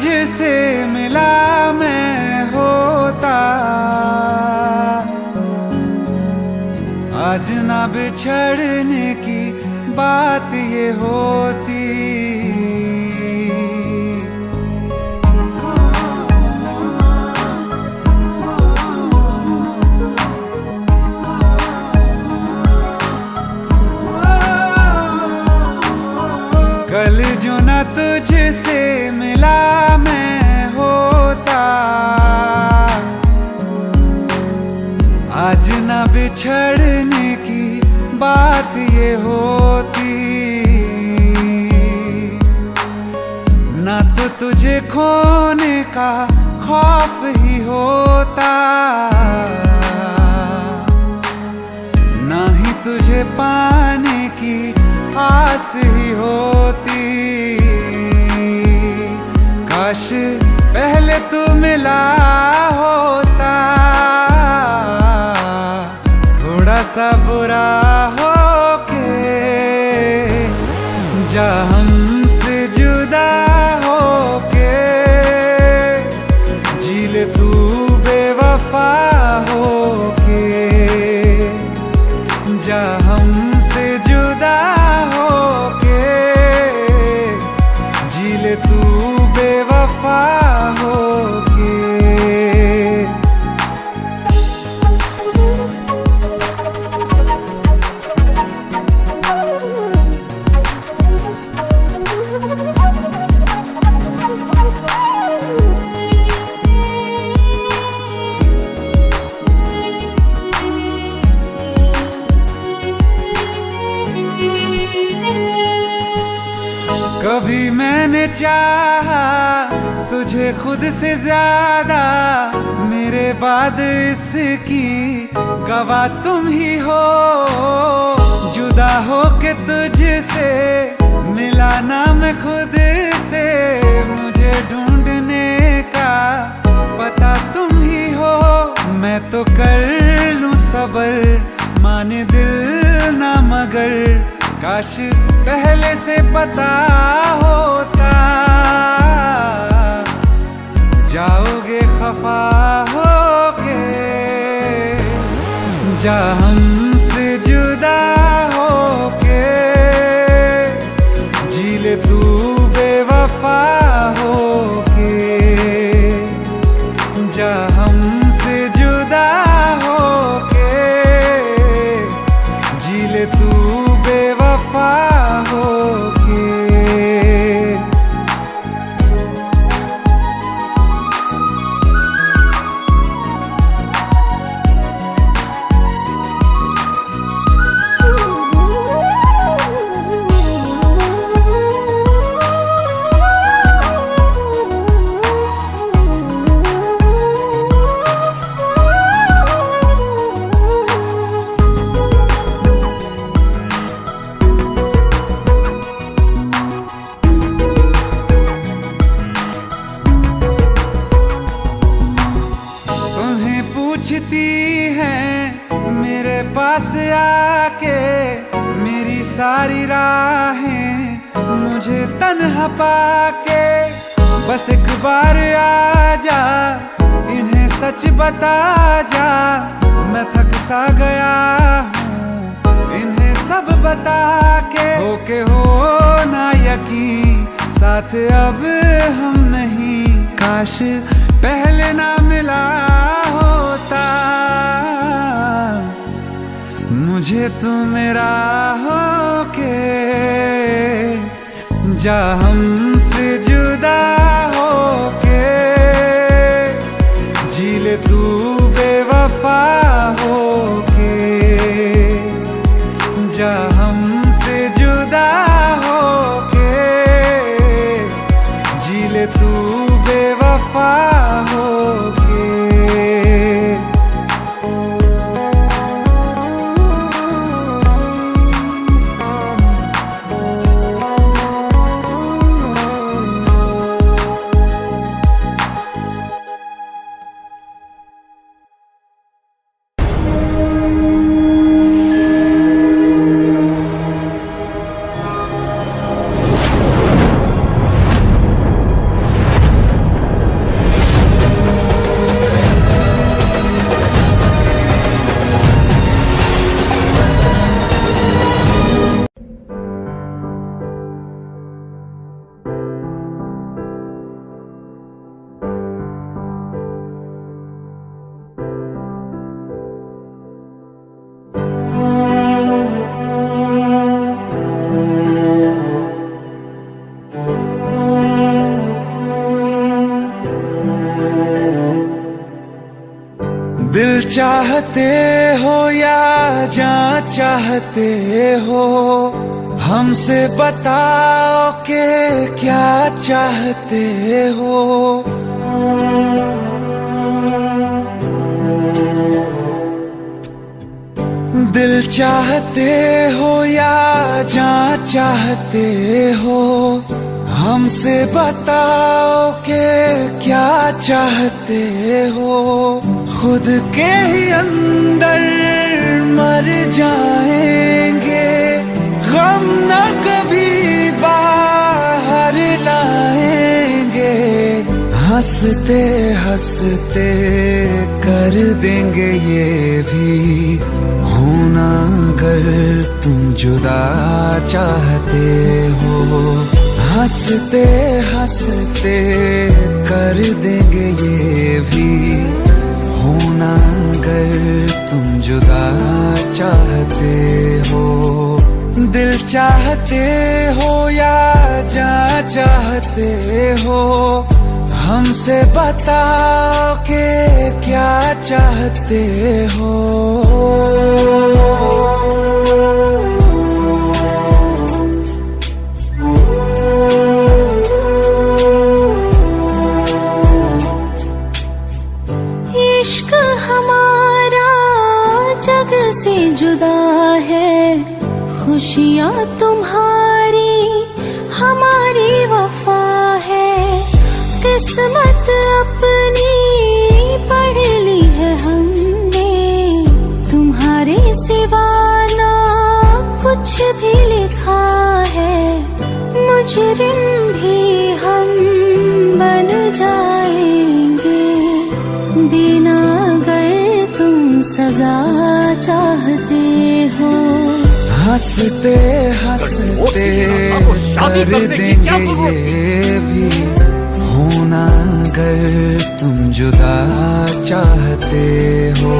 तुझसे मिला मैं होता, आज ना बिछड़ने की बात ये होती। कल जो न तुझसे मिला मैं होता, आज न बिछड़ने की बात ये होती। न तो तुझे खोने का खौफ ही होता, न ही तुझे पाने की आस ही होती। काश पहले तू मिला होता, थोड़ा सा बुरा हो के जा हमसे जुदा हो के, जी ले तू बेवफा हो के, जा हमसे जुदा हो के, जी ले तू बेवफा हो के। कभी मैंने चाहा तुझे खुद से ज्यादा, मेरे बाद इसकी गवाह तुम ही हो। जुदा हो के तुझसे मिला ना मैं खुद से, मुझे ढूंढने का पता तुम ही हो। मैं तो कर लूं सबर, माने दिल ना मगर, काश पहले से पता होता। जाओगे खफा होके, जा हमसे जुदा होके, जी ले तू बेवफा होके, जा हमसे जुदा होके, जी ले तू बेवफा होके। पूछती हैं मेरे पास आके, मेरी सारी राहें मुझे तन्हा पाके। बस एक बार आ जा, इन्हें सच बता जा, मैं थक सा गया हूँ इन्हें सब बता के। होके हो ना यकीन, साथ अब हम नहीं, काश पहले ना मिला होता। मुझे तू मेरा होके, जा हमसे जुदा होके, जी ले तू बेवफा होके, जा हमसे जुदा होके, जी ले तू बेवफा होके। चाहते हो या जान चाहते हो, हमसे बताओ कि क्या चाहते हो। दिल चाहते हो या जान चाहते हो, हमसे बताओ कि क्या चाहते हो। खुद के ही अंदर मर जाएंगे, गम न कभी बाहर लाएंगे। हंसते हंसते कर देंगे ये भी, होना अगर तुम जुदा चाहते हो। हंसते हंसते कर देंगे ये भी, होना अगर तुम जुदा चाहते हो। दिल चाहते हो या जान चाहते हो, हमसे बताओ कि क्या चाहते हो। इश्क हमारा जग से जुदा है, खुशियाँ तुम्हारी हमारी वफा है। किस्मत अपनी पढ़ ली है हमने, तुम्हारे सिवा ना कुछ भी लिखा है। मुजरिम भी हम बन जाएंगे, देना अगर तुम सजा चाहते हो। हंसते हंसते कर देंगे ये भी, होना अगर तुम जुदा चाहते हो।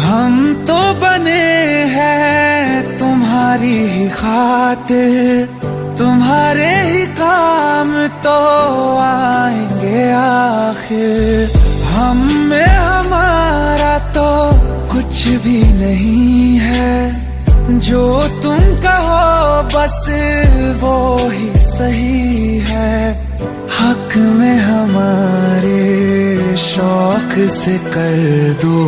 हम तो बने हैं तुम्हारी ही खातिर, तुम्हारे ही काम तो आएंगे आखिर। हम में हमारा तो कुछ भी नहीं है, जो तुम कहो बस वो ही सही है। हक में हमारे शौक से कर दो,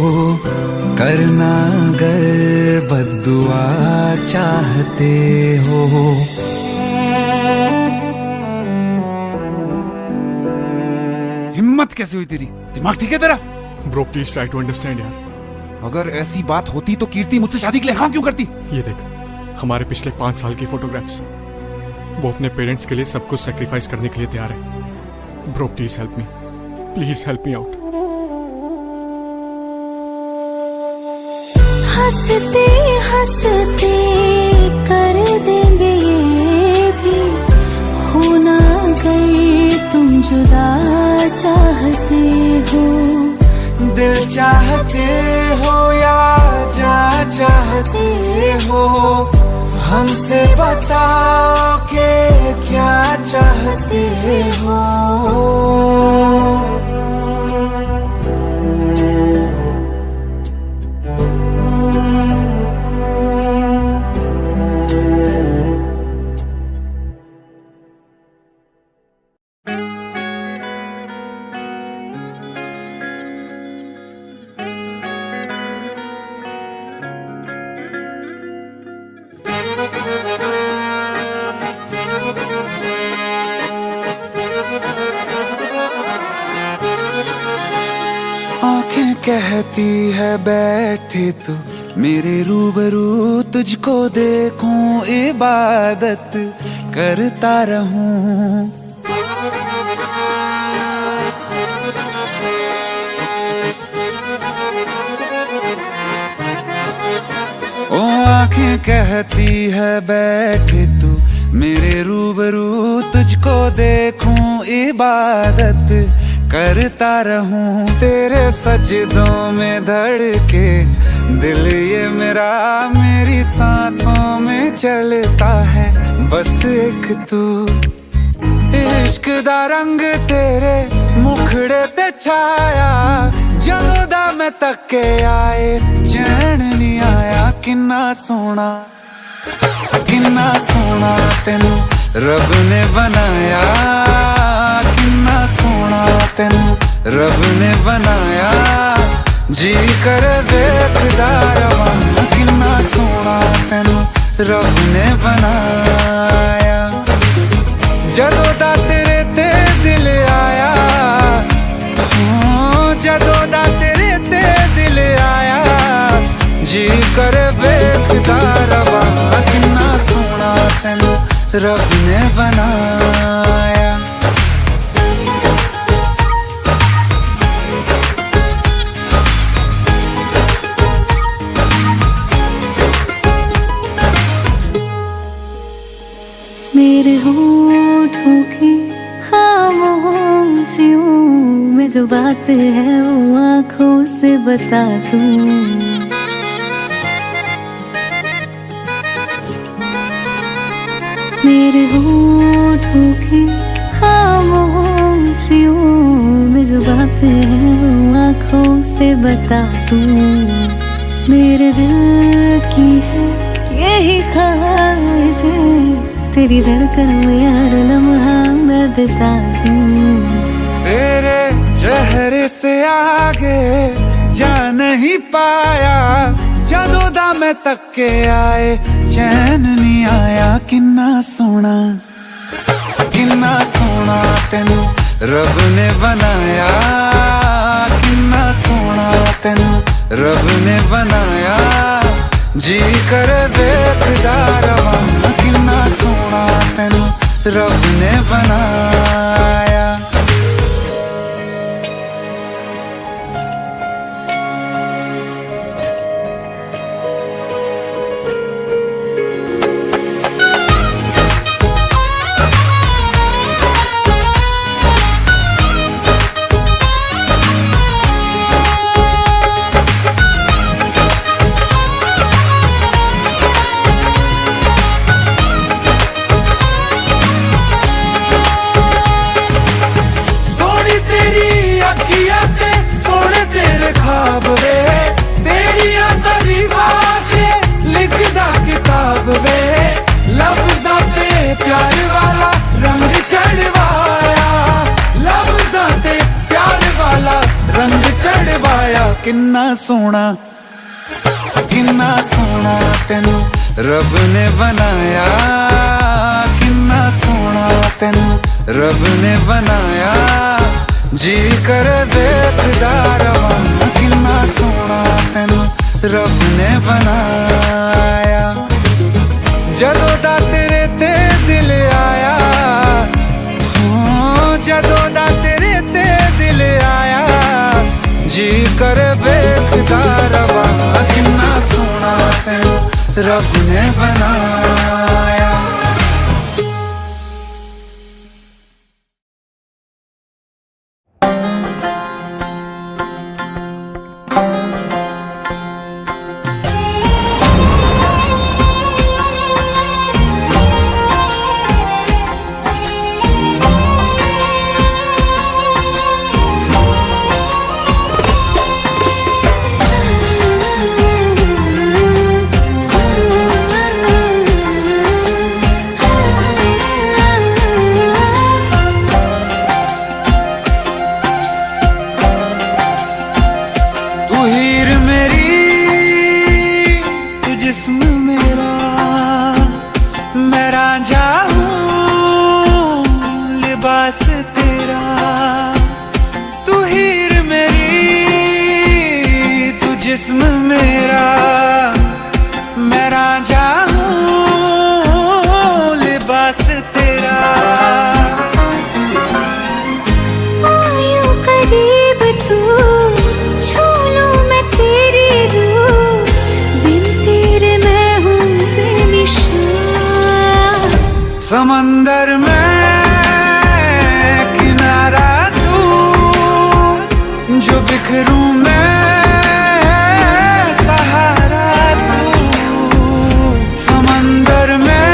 करना अगर बद्दुआ चाहते हो। हिम्मत कैसे हुई तेरी? दिमाग ठीक है तेरा? Bro please try to understand यार। अगर ऐसी बात होती तो कीर्ति मुझसे शादी के लिए हाँ क्यों करती? ये देख, हमारे पिछले 5 साल की फोटोग्राफ्स, वो अपने पेरेंट्स के लिए सब कुछ सेक्रीफाइस करने के लिए तैयार है। Bro please help me, please help me out. हंसते हंसते कर देंगे ये भी, होना अगर तुम जुदा चाहते हो। दिल चाहते हो या जान चाहते हो, हमसे बताओ कि क्या चाहते हो। आंखें कहती है बैठे तू मेरे रूबरू, तुझको देखूं इबादत करता रहूं। ओ आंखें कहती है बैठे तू मेरे रूबरू तुझको देखूं, इबादत करता रहूं, तेरे सजदों में धड़के दिल ये मेरा, मेरी सांसों में चलता है बस एक तू। इश्क दा रंग तेरे मुखड़े ते छाया, जदों दा मैं तके आए चैन नहीं आया। किन्ना सोना तेनू रब ने बनाया, किन्ना सोना तेनू रब ने बनाया, जी कर वेखदा रवां। किन्ना सोना तेनू रब ने बनाया, जदों दा तेरे ते दिल आया, जदों दा तेरे ते दिल आया, जी कर वेखदा रवां। किन्ना सोना तेनू रब ने बनाया। मेरे होठों की खामोशियों में जो बात है वो आँखों से बता दूं। मेरे होठों की खामोशियों में जो बात है वो आँखों से बता दूं। मेरे दिल की है यही ख्वाहिश, तेरी धड़कन में हर लम्हा मैं बिता दूं। तेरे चेहरे से आगे जा नहीं पाया, जदों दा मैं तके आए चैन नहीं आया। किन्ना सोना तेनू रब ने बनाया, किन्ना सोना तेनू रब ने बनाया, जी कर वेखदा रवां। किन्ना सोना तेनू रब ने बनाया। प्यार वाला रंग चढ़वाया, लफ्ज़ां ते प्यार वाला रंग चढ़वाया। किन्ना सोना तेनू रब ने बनाया, किन्ना सोना तेनू रब ने बनाया, जी कर वेखदा रवां। किन्ना सोना तेनू रब ने बनाया, जदों दा तेरे ते दिल आया, जदों दा तेरे ते दिल आया, जी कर वेखदा रवां। किन्ना सोना तेनू रब ने बनाया। जिस्म मेरा मैं रांझा हूँ, लिबास तेरा तू हीर मेरी, तू जिस्म मेरा मैं रांझा हूँ, लिबास तेरा। आयूं करीब तू, छू लूं मैं तेरी रूह, बिन तेरे मैं हूँ बेनिशान। समंदर में किनारा तू, जो बिखरूं मैं सहारा तू। समंदर में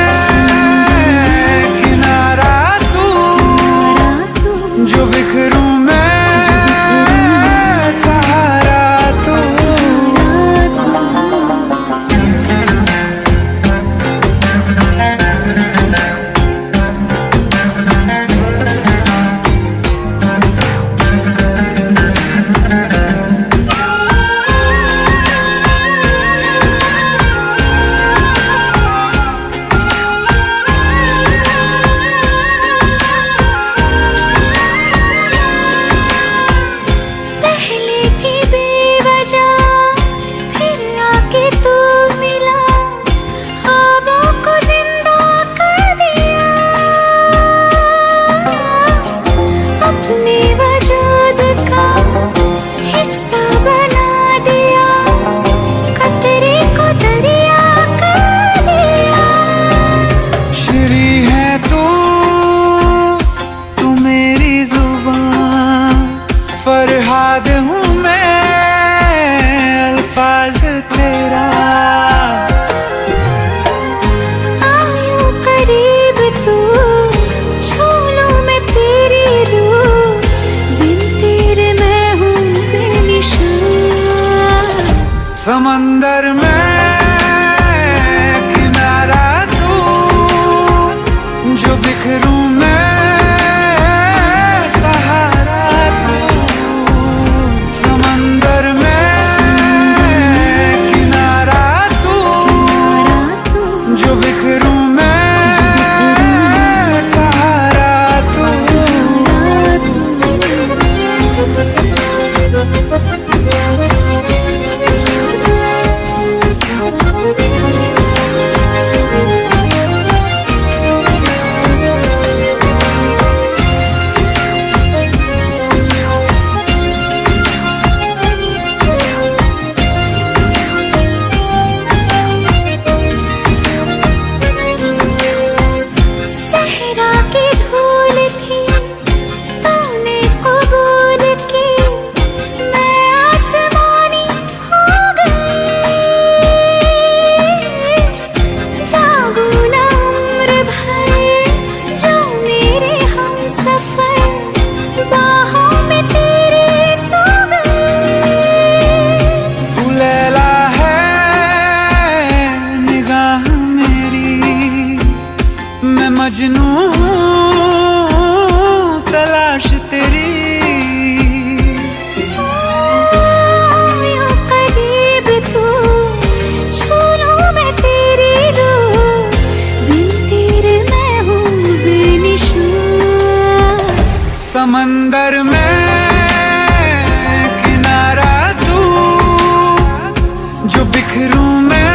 किनारा तू, जो बिखरूं मैं सहारा तू। फरहाद हूँ मैं अल्फाज तेरा। आयूं करीब तू, छू लूं मैं तेरी रूह, बिन तेरे मैं हूँ बेनिशान। समंदर में किनारा तू, जो बिखरूं मैं मजनू तलाश तेरी। यूं करीब तू, छू लूं मैं तेरी रूह, बिन तेरे मैं हूँ बेनिशान। समंदर में किनारा तू, जो बिखरूं मैं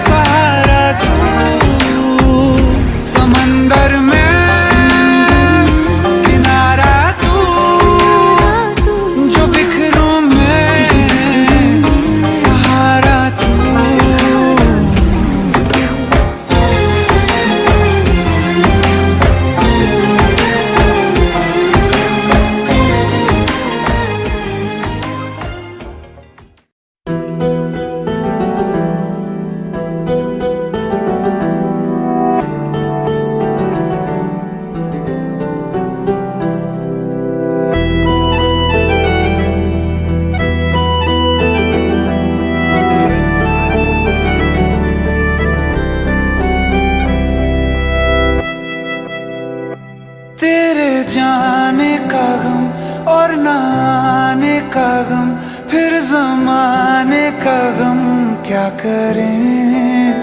सहारा तू। समंदर में किनारा तू, जो बिखरूं मैं सहारा तू। तेरे जाने का गम और न आने का गम, फिर जमाने का गम क्या करें।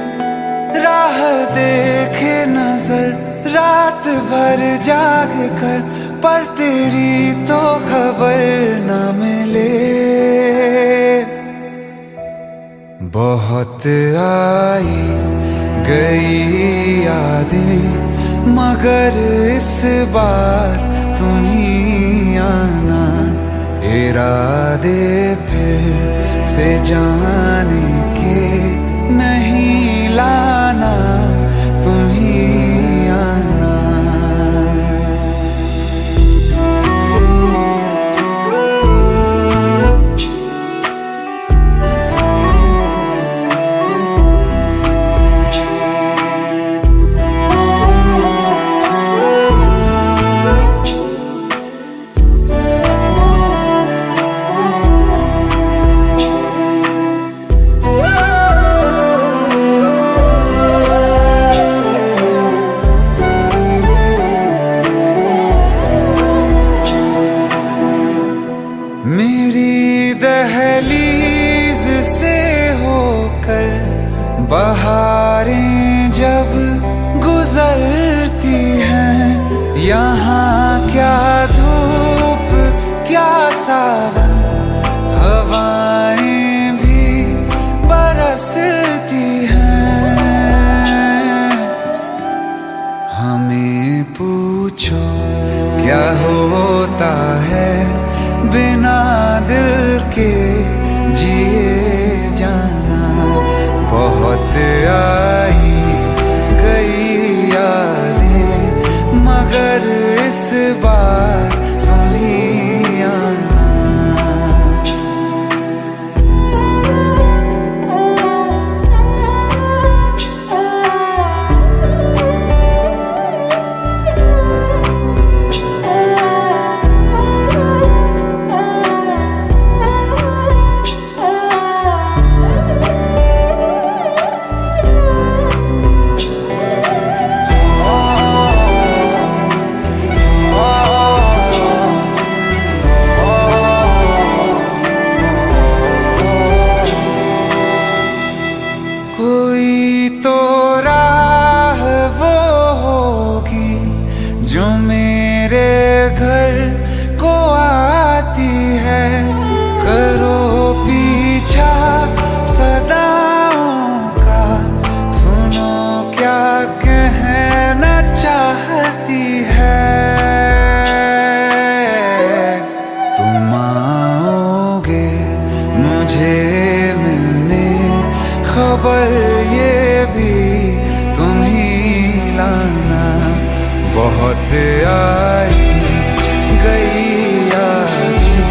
राह देखे नजर रात भर जाग कर, पर तेरी तो खबर न मिले। बहुत आई गई यादें, मगर इस बार तुम ही आना। इरादे फिर से जाने के नहीं लाना, तुम ही गुजरती हैं यहाँ, क्या धूप क्या सावन, हवाएं भी बरसती हैं। हमें पूछो क्या होता है बिना दिल के जिए जाना। बहुत आई गई यादें मगर इस बार तुम ही आना। कोई तो राह वो होगी जो मेरे घर को आती है। करो पीछा सदाओं का, सुनो क्या कहना चाहती है। तुम आओगे मुझे मिलने, खबर ये भी तुम ही लाना। बहुत आई गई यादें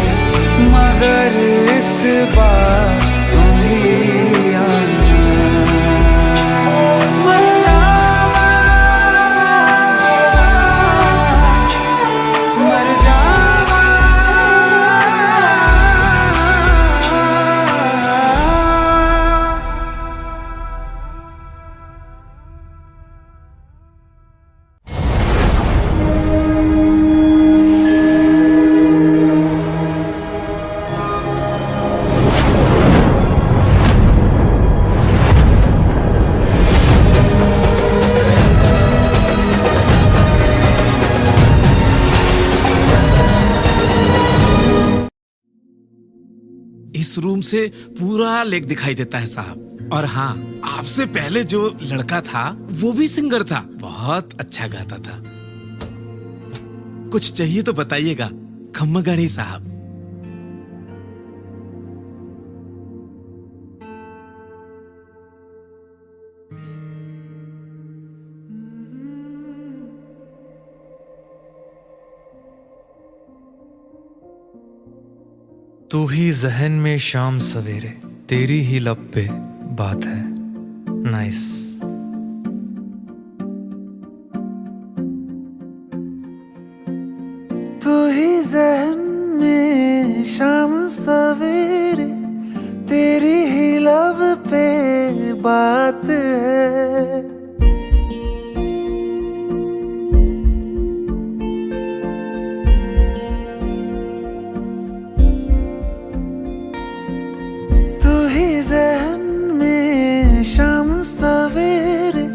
मगर इस बार तुम ही आना। मर जावा, मर जावा। इस रूम से पूरा लेक दिखाई देता है साहब। और हाँ, आपसे पहले जो लड़का था वो भी सिंगर था, बहुत अच्छा गाता था। कुछ चाहिए तो बताइएगा खम्मगणी साहब। तू ही जहन में शाम सवेरे, तेरी ही लब पे बात है। नाइस। तू ही जहन में शाम सवेरे, तेरी ही लब पे बात है। जहन में शाम सवेरे,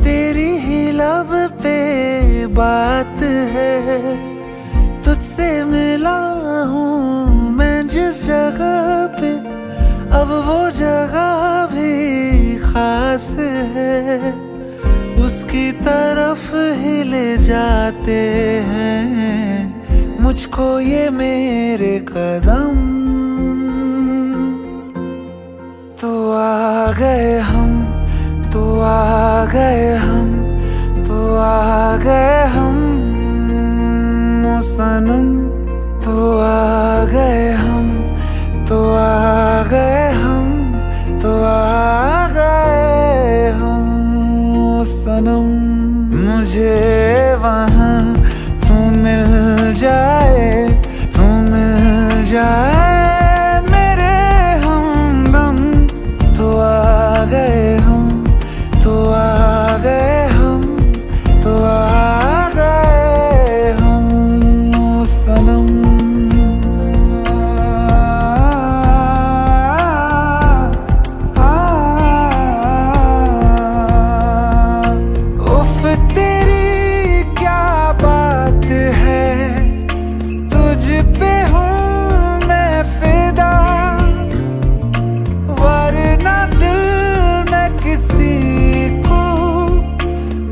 तेरी ही लब पे बात है। तुझसे मिला हूँ मैं जिस जगह पे, अब वो जगह भी खास है। उसकी तरफ ही ले जाते हैं मुझको ये मेरे कदम। तो आ गए हम, तो आ गए हम, तो आ गए हम ओ सनम। तो आ गए हम, तो आ गए हम, तो आ गए हम ओ सनम। मुझे वहाँ तू मिल जाए, तू मिल जाए मेरे हमदम। तो आ गए हम, तो आ गए हम, तो आ गए हम ओ सनम। उफ तुझ पे हूँ मैं फिदा, वरना दिल मैं किसी को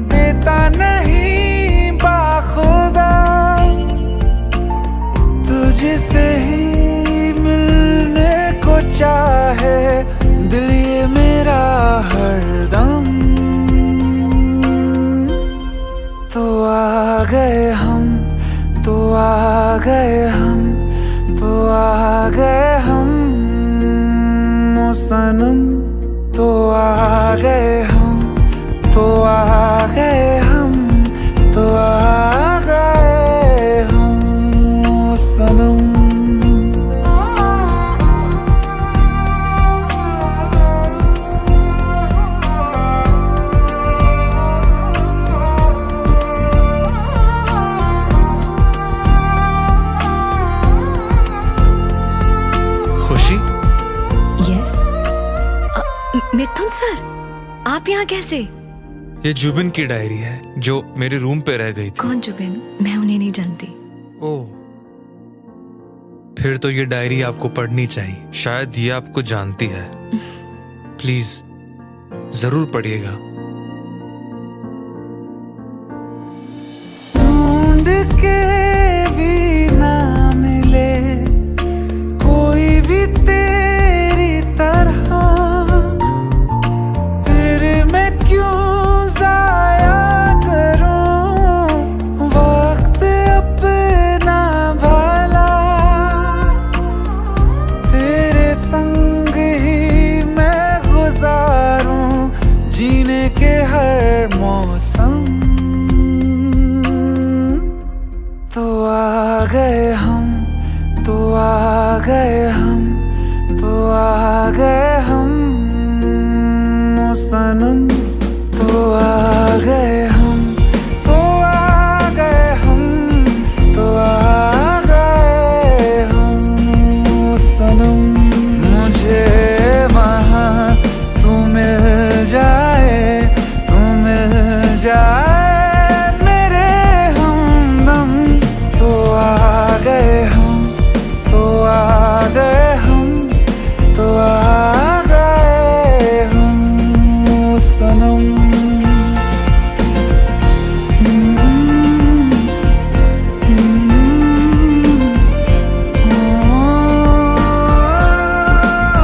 देता नहीं बाखुदा। तुझसे ही मिलने को चाहे दिल ये मेरा हरदम। तो आ गए हम, तो आ गए हम, तो आ गए हम ओ सनम। तो आ गए हम, तो आ गए हम, तो आ गए हम ओ सनम। खुशी, यस मिथुन सर, आप यहाँ कैसे? ये जुबिन की डायरी है जो मेरे रूम पे रह गई थी। कौन जुबिन? मैं उन्हें नहीं जानती। ओह, फिर तो ये डायरी आपको पढ़नी चाहिए, शायद ये आपको जानती है। प्लीज जरूर पढ़िएगा। ढूंढ के भी ना मिले कोई भी तेरी तरह, फिर मैं क्यों जाया करूं वक्त अपना भला। तेरे संग ही मैं गुजारूं जीने के हर मौसम। तो आ गए हम, तो आ गए हम, तो आ गए हम ओ सनम। तो आ गए हम, तो आ गए हम, तो आ गए हम ओ सनम। मुझे वहाँ तू मिल जाए, तू मिल जाए मेरे हमदम। तो आ गए हम, तो आ गए हम, तो आ गए हम ओ सनम।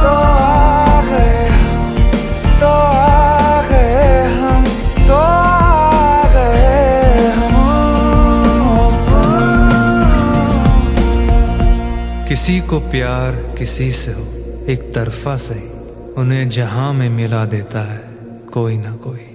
तो आ गए हम, तो आ गए हम, तो आ गए हम ओ सनम। किसी को प्यार किसी से हो एक तरफा सही, उन्हें जहां में मिला देता है कोई ना कोई।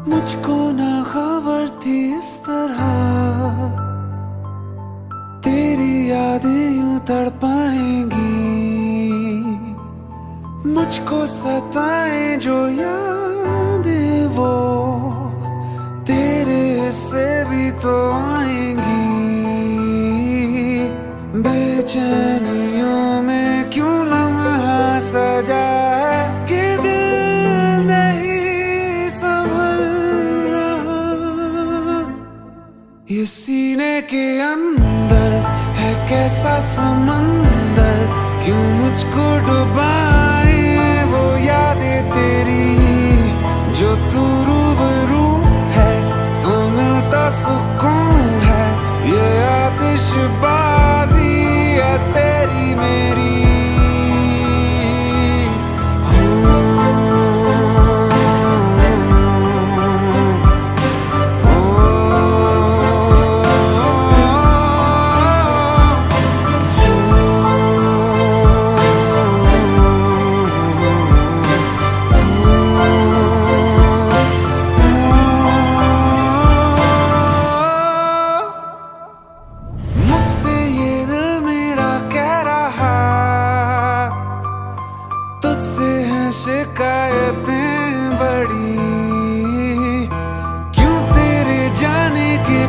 मुझको ना खबर थी इस तरह तेरी यादें यूं तड़पाएंगी। मुझको सताए जो यादें वो तेरे से भी तो आएंगी। बेचैनियों में क्यों लम्हा सजा है कि दिल नहीं संभल रहा। ये सीने के अंदर है कैसा समंदर, क्यों मुझको डुबाए वो यादें तेरी। जो तू रूबरू है तो मिलता सुकून है, ये आतिशबाजी है तेरी मेरी।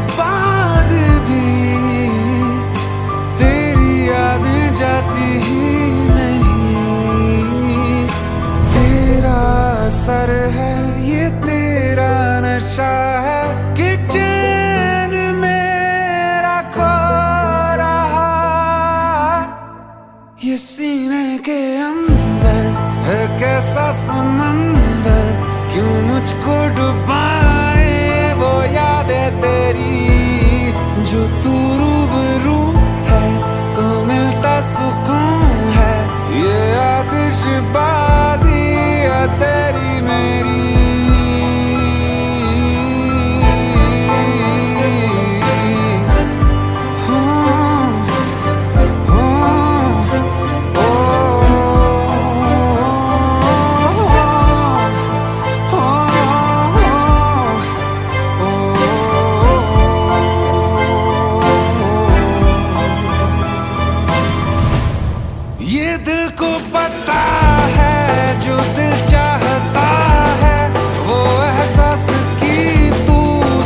बाद भी तेरी यादें जाती ही नहीं। तेरा असर है ये तेरा नशा है कि चैन मेरा खो रहा। ये सीने के अंदर है कैसा समंदर, क्यों मुझको डुबाए वो यादें तेरी। जो तू रूबरू है तो मिलता सुकून है, ये आतिशबाजी है तेरी मेरी। ये दिल को पता है जो दिल चाहता है, वो एहसास की तू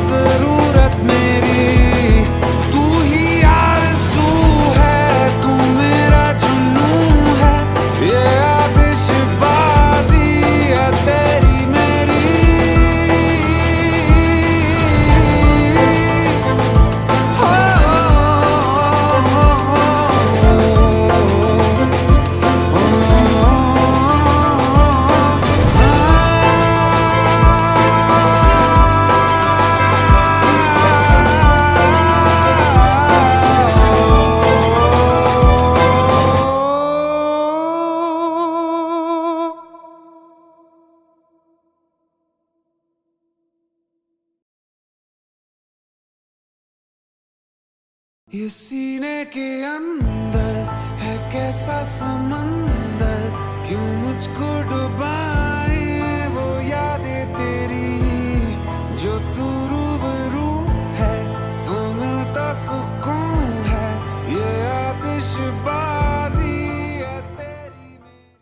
जरूरत मेरी। तू ही आरज़ू है, तू मेरा जुनून है, ये आतिशबाजी है तेरी मेरी। ये सीने के अंदर है कैसा समंदर, क्यों मुझको डुबाए वो यादें तेरी। जो तू रूबरू है तो मिलता सुकून है, ये आतिशबाजी है तेरी मेरी।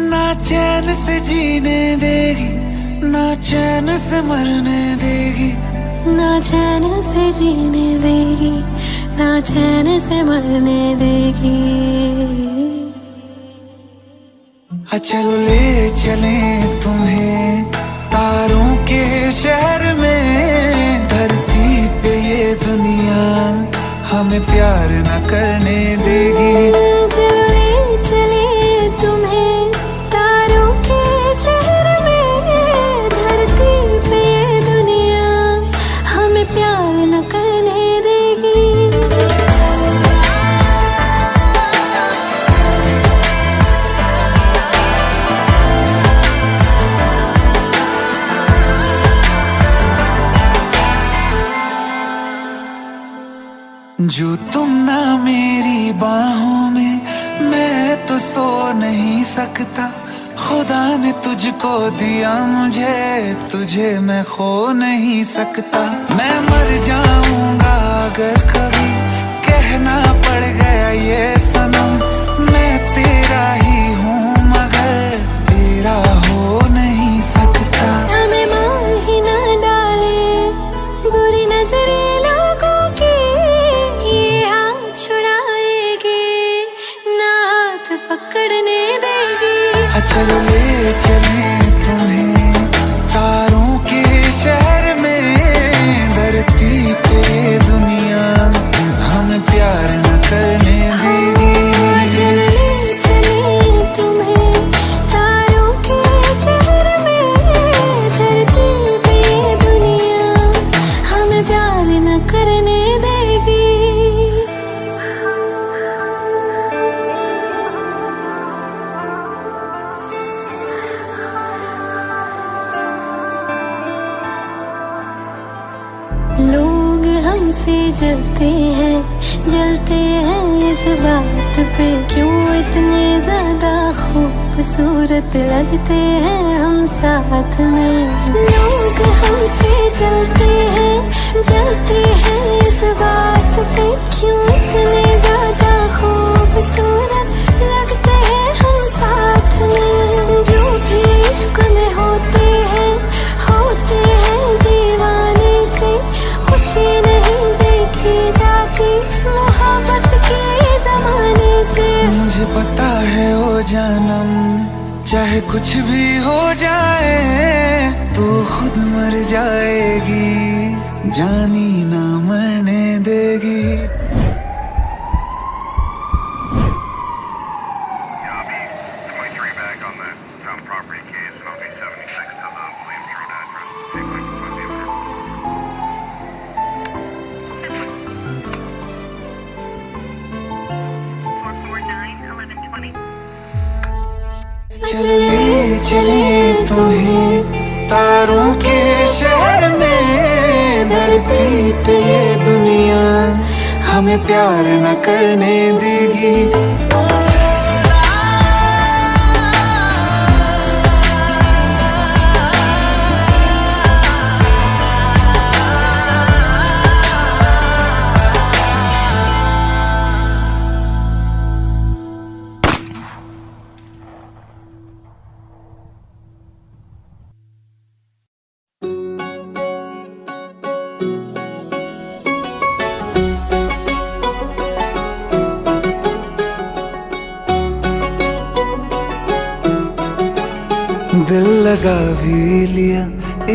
ना चैन से जीने देगी, ना चैन से मरने देगी। ना चैन से जीने देगी, ना चैन से मरने देगी। चलो ले चले तुम्हें तारों के शहर में, धरती पे ये दुनिया हमें प्यार न करने देगी। चलो ले चले तुम्हें तारों के शहर में, धरती पे ये दुनिया हमें प्यार न करने देगी। जो तुम ना मेरी बाहों में, मैं तो सो नहीं सकता। खुदा ने तुझको दिया मुझे, तुझे मैं खो नहीं सकता। मैं मर जाऊंगा अगर कभी कहना पड़ गया ये सनम, मैं तेरा ही हूँ मगर तेरा हो नहीं सकता। हमें मार ही ना डाले बुरी नजरे लोगों की, ये हाथ छुड़ाएगी ना हाथ पकड़ने देगी। चलो ले चले तुम्हें तारों के शहर में, धरती पे दुनिया हमें प्यार न करने देगी। चलो ले चले तुम्हें तारों के शहर में, धरती पे दुनिया हमें प्यार न करने देगी। लोग हमसे जलते हैं इस बात पे, क्यों इतने ज्यादा खूबसूरत लगते हैं हम साथ में। लोग हमसे जलते हैं इस बात पे, क्यों इतने ज्यादा खूबसूरत लगते हैं हम साथ में। जो भी इश्क में होते हैं दीवाने से, खुशी नहीं देखी जाती मोहब्बत के जमाने से। मुझे पता है ओ जानम, चाहे कुछ भी हो जाए तू खुद मर जाएगी, जानी ना मरने देगी। चले चले तुम्हें तारों के शहर में, धरती पे ये दुनिया हमें प्यार न करने देगी। दिल लगा भी लिया,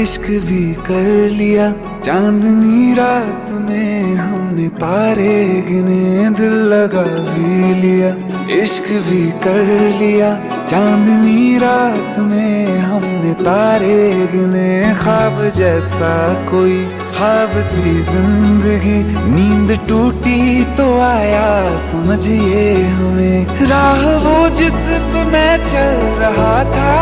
इश्क भी कर लिया, चांदनी रात में हमने तारे गिने। दिल लगा भी लिया, इश्क भी कर लिया, चांदनी रात में हमने तारे गिने। ख्वाब जैसा कोई ख्वाब थी जिंदगी, नींद टूटी तो आया समझिए हमें। राह वो जिस पे मैं चल रहा था,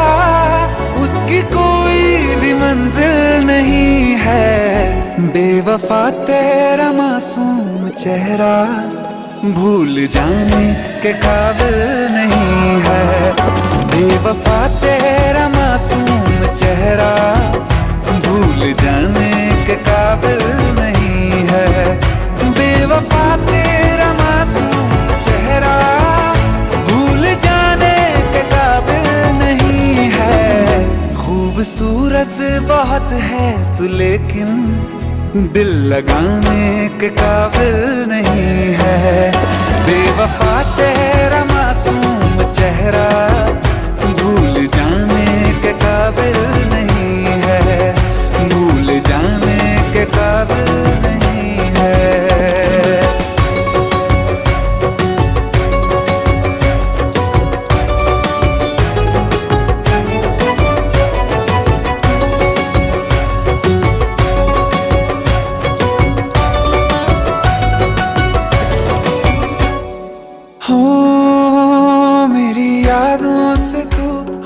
उसकी कोई भी मंजिल नहीं है। बेवफा तेरा मासूम चेहरा भूल जाने के काबिल नहीं है। बेवफा तेरा मासूम चेहरा भूल जाने के काबिल नहीं है। बेवफा तेरा मासूम चेहरा भूल जाने के काबिल नहीं है। खूबसूरत बहुत है तू लेकिन दिल लगाने के काबिल नहीं है। बेवफा तेरा मासूम चेहरा भूल जाने के काबिल नहीं है। भूल जाने के काबिल नहीं है।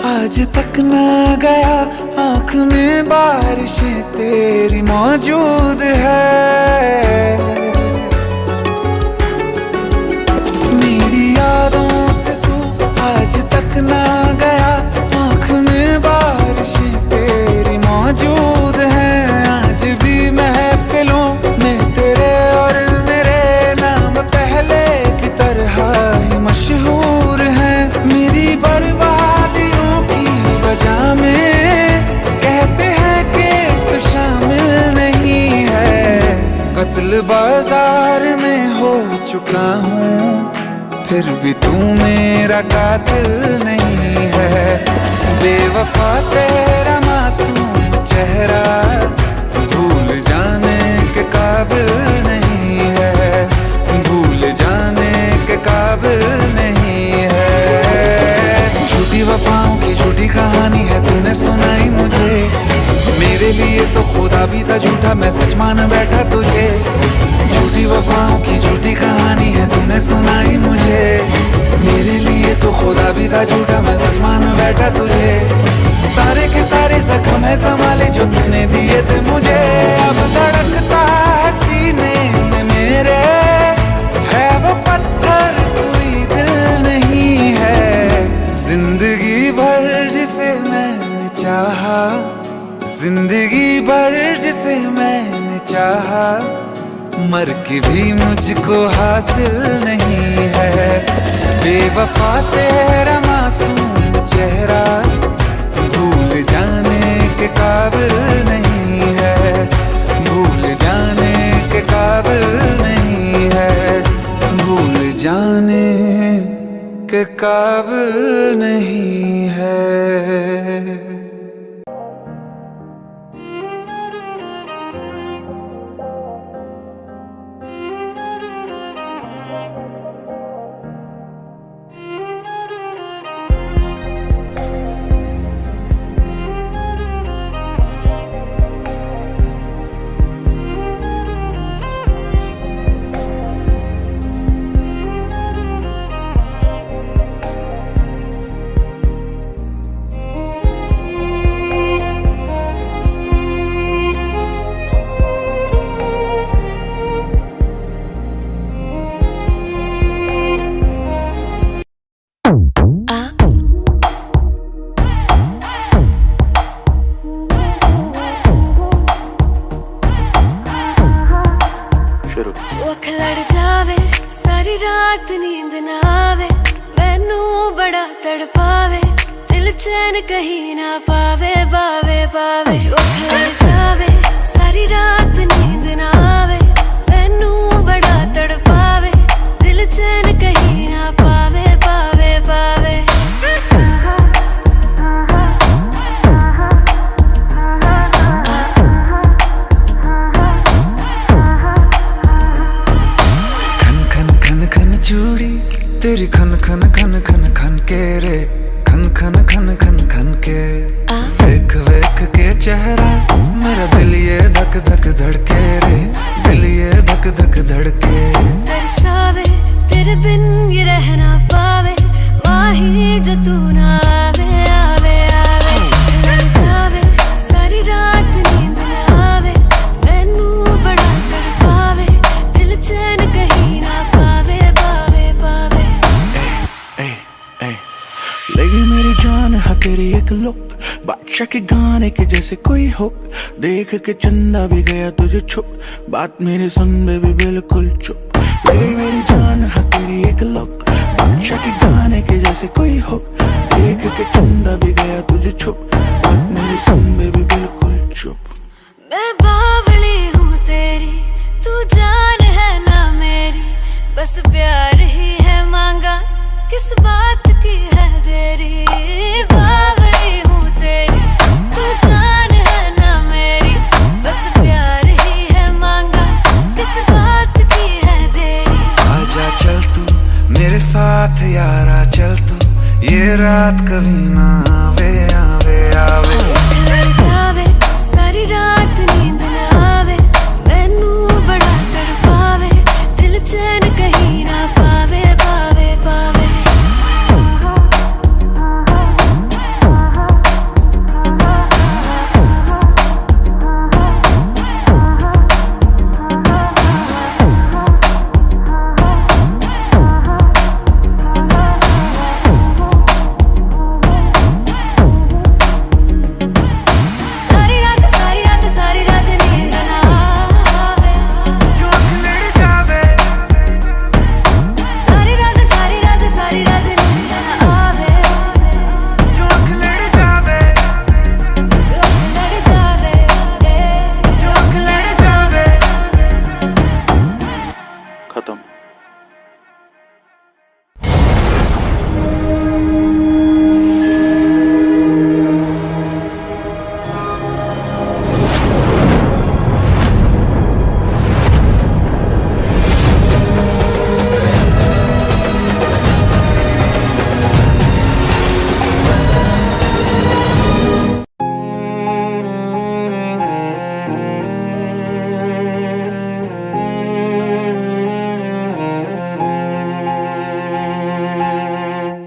आज तक ना गया, आँख में बारिशें तेरी मौजूद है। मेरी यादों से तू आज तक ना गया, आँख में बारिशें तेरी मौजूद है। आज भी महफिलों में तेरे और मेरे नाम पहले की तरह ही मशहूर है। मेरी बर्बादियों की वजह में कहते हैं कि तू शामिल नहीं है। कत्ल बाजार में हो चुका हूँ, फिर भी तू मेरा कातिल नहीं है। बेवफा तेरा मासूम चेहरा भूल जाने के काबिल नहीं है। भूल जाने के काबिल नहीं है। झूठी वफाओं की झूठी कहानी है तूने सुनाई मुझे। मेरे लिए तो खुदा भी था झूठा, मैं सच मान बैठा तुझे। झूठी वफाओं की झूठी कहानी है तूने सुनाई मुझे। मेरे लिए तो खुदा भी था झूठा, मैं सच मान बैठा तुझे। सारे के सारे जख्म है संभाले जो तूने दिए थे मुझे। अब धड़कता है सीने में मेरे, है वो पत्थर कोई दिल नहीं है। जिंदगी जिंदगी भर जिसे मैंने चाहा, मर के भी मुझको हासिल नहीं है। बेवफा तेरा मासूम चेहरा भूल जाने के काबिल नहीं है, भूल जाने के काबिल नहीं है, भूल जाने के काबिल नहीं है। जो अख लड़ जावे सारी रात नींद ना आवे, मैनू बड़ा तड़पावे, दिल चैन कहीं ना पावे पावे पावे। जो अख लड़ जावे सारी रात नींद ना आवे, मैनू बड़ा तड़पावे, दिल चैन कहीं ना पावे पावे पावे। चूड़ी तेरी खन खन खन खन खन के रे, खन खन खन खन खन के। वेख वेख के चेहरा मेरा दिल ये धक धक धड़के रे, दिल ये धक धक धड़के। तरसावे तेरे बिन ये रह ना पावे, माही जो तू ना आवे आवे आवे। लड़ जावे सारी रात नींद ना आवे, मैनू बड़ा तड़पावे, दिल चैन कहीं ना पावे पावे पावे। लगी मेरी जान है तेरी एक लुक, बादशाह के गाने के जैसे कोई हो, देख के चंदा भी गया तुझे छुप, बात मेरी सुन बेबी बिल्कुल चुप। लगी मेरी जान है तेरी एक लुक, बादशाह के गाने के जैसे कोई हो, देख के चंदा भी गया तुझे छुप, बात मेरी सुन बेबी बिल्कुल चुप। मैं बावली हूँ तेरी, तू जान है ना मेरी, बस प्यार ही है मांगा, किस बात की है देरी। बावली हूँ तेरी, तू जान है ना मेरी, बस प्यार ही है मांगा, किस बात की है देरी। आजा चल तू मेरे साथ यारा, चल तू ये रात कभी ना आवे आवे आवे। लड़ जावे सारी रात नींद ना आवे, मैनू बड़ा तड़पावे, दिल चैन कहीं ना पावे पावे पावे। सारी रात नींद ना आवे, जो अख लड़ जावे। सारी रात नींद ना आवे, जो अख लड़ जावे। जो लड़ जावे जो अख लड़ जावे। खत्म।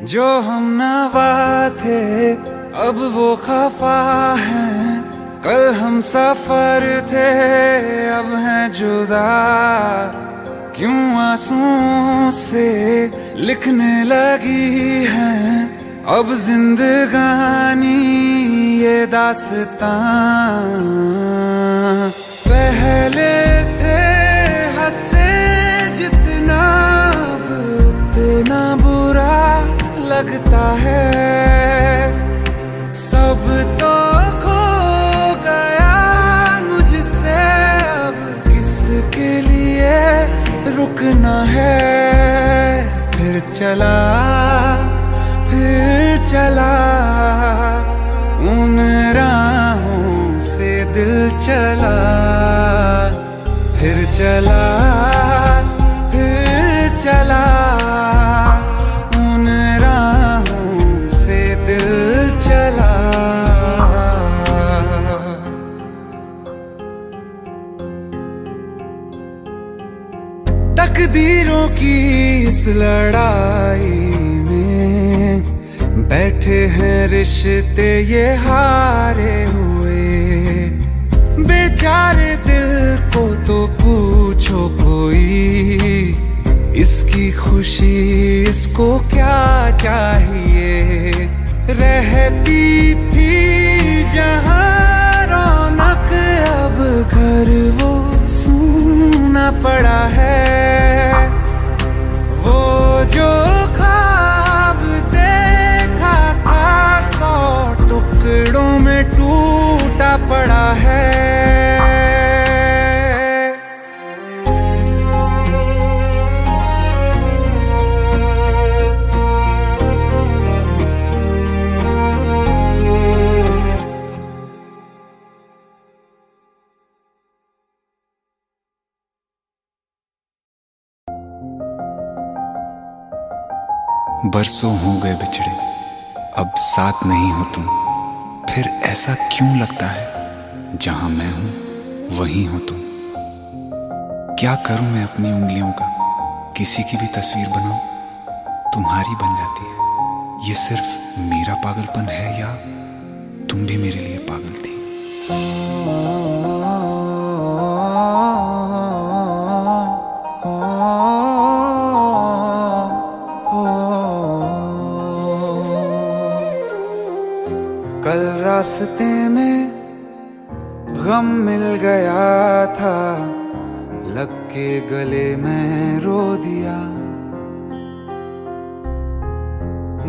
जो हम नवा थे अब वो खफा हैं, कल हम सफर थे अब हैं जुदा। क्यों आंसुओं से लिखने लगी हैं अब जिंदगानी ये दास्तां पहले थे हंसे जितना अब उतना बुरा लगता है। सब तो खो गया मुझसे, अब किसके लिए रुकना है। फिर चला उन राहों से दिल चला। फिर चला उन राहों से दिल चला। तकदीरों की इस लड़ाई में बैठे हैं रिश्ते ये हारे हुए। बेचारे दिल को तो पूछो कोई, इसकी खुशी इसको क्या चाहिए। रहती थी जहां रौनक, अब घर वो सूना पड़ा है। वो जो ख्वाब देखा था 100 टुकड़ों में टूटा पड़ा है। बरसों हो गए बिछड़े, अब साथ नहीं हो तुम। फिर ऐसा क्यों लगता है जहां मैं हूं वहीं हो तुम। क्या करूं मैं अपनी उंगलियों का, किसी की भी तस्वीर बनाऊं तुम्हारी बन जाती है। ये सिर्फ मेरा पागलपन है या तुम भी मेरे लिए पागल थी। कल रास्ते में गम मिल गया था, लग के गले में रो दिया।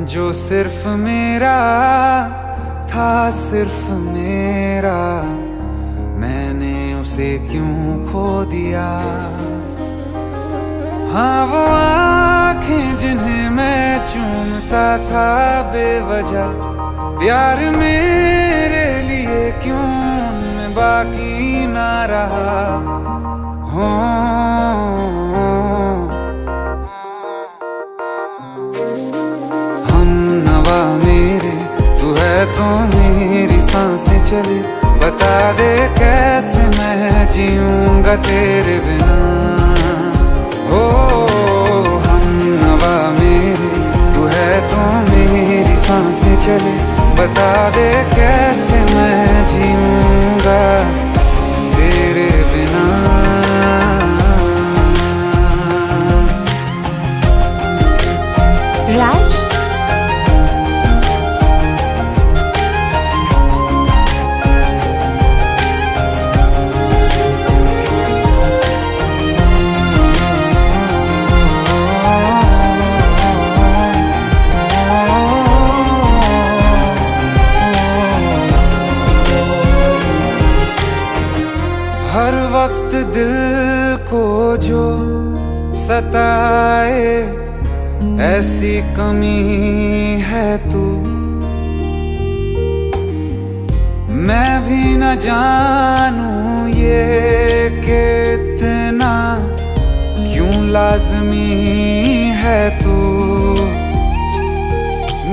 जो सिर्फ मेरा था, सिर्फ मेरा, मैंने उसे क्यों खो दिया। हाँ वो आँखें जिन्हें मैं चूमता था बेवजह, प्यार मेरे लिए क्यों उनमें बाकी ना रहा हो। हम नवा मेरे, तू है तो मेरी सांसें चले। बता दे कैसे मैं जीऊंगा तेरे बिना। हो हम नवा मेरे, तू है तो मेरी सांसें चले। बता दे कैसे मैं जीऊंगा तेरे बिना। राज, हर वक्त दिल को जो सताए ऐसी कमी है तू। मैं भी न जानूं ये कि इतना क्यों लाज़मी है तू।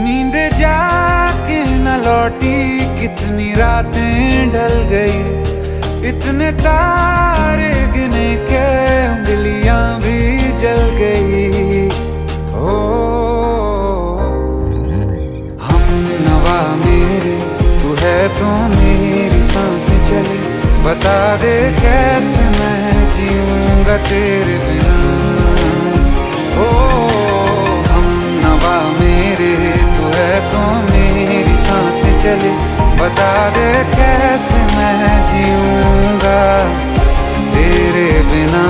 नींद जाके न लौटी, कितनी रातें ढल गई। इतने तारे गिने के उंगलियां भी जल गई। ओ हम नवा मेरे, तू है तो मेरी सांसें चले। बता दे कैसे मैं जीऊंगा तेरे बिना। ओ हम नवा मेरे, तू है तो मेरी सांसें चले। बता दे कैसे मैं जीऊंगा तेरे बिना।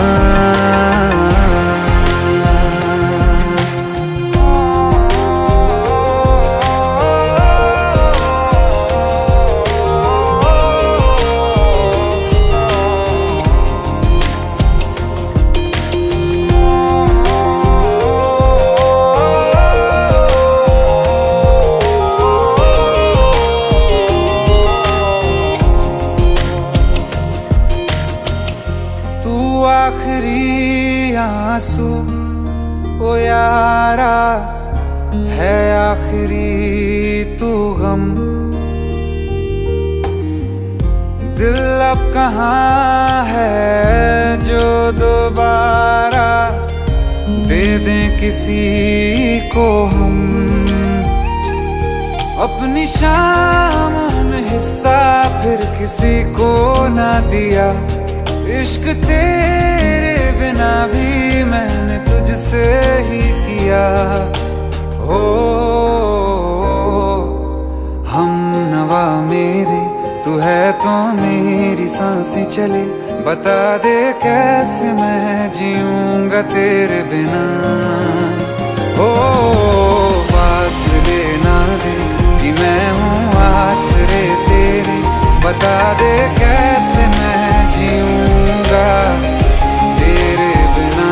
आखिरी आंसू ओ यारा है, आखिरी तू गम। दिल अब कहाँ है जो दोबारा दे दें किसी को हम। अपनी शामों में हिस्सा फिर किसी को ना दिया। इश्क तेरे बिना भी मैंने तुझसे ही किया। हो हम नवा मेरे, तू है तो मेरी सांसें चले। बता दे कैसे मैं जीऊंगा तेरे बिना। हो फासले ना दे कि मैं हूँ आसरे तेरे। बता दे कैसे मैं जीऊंगा तेरे बिना।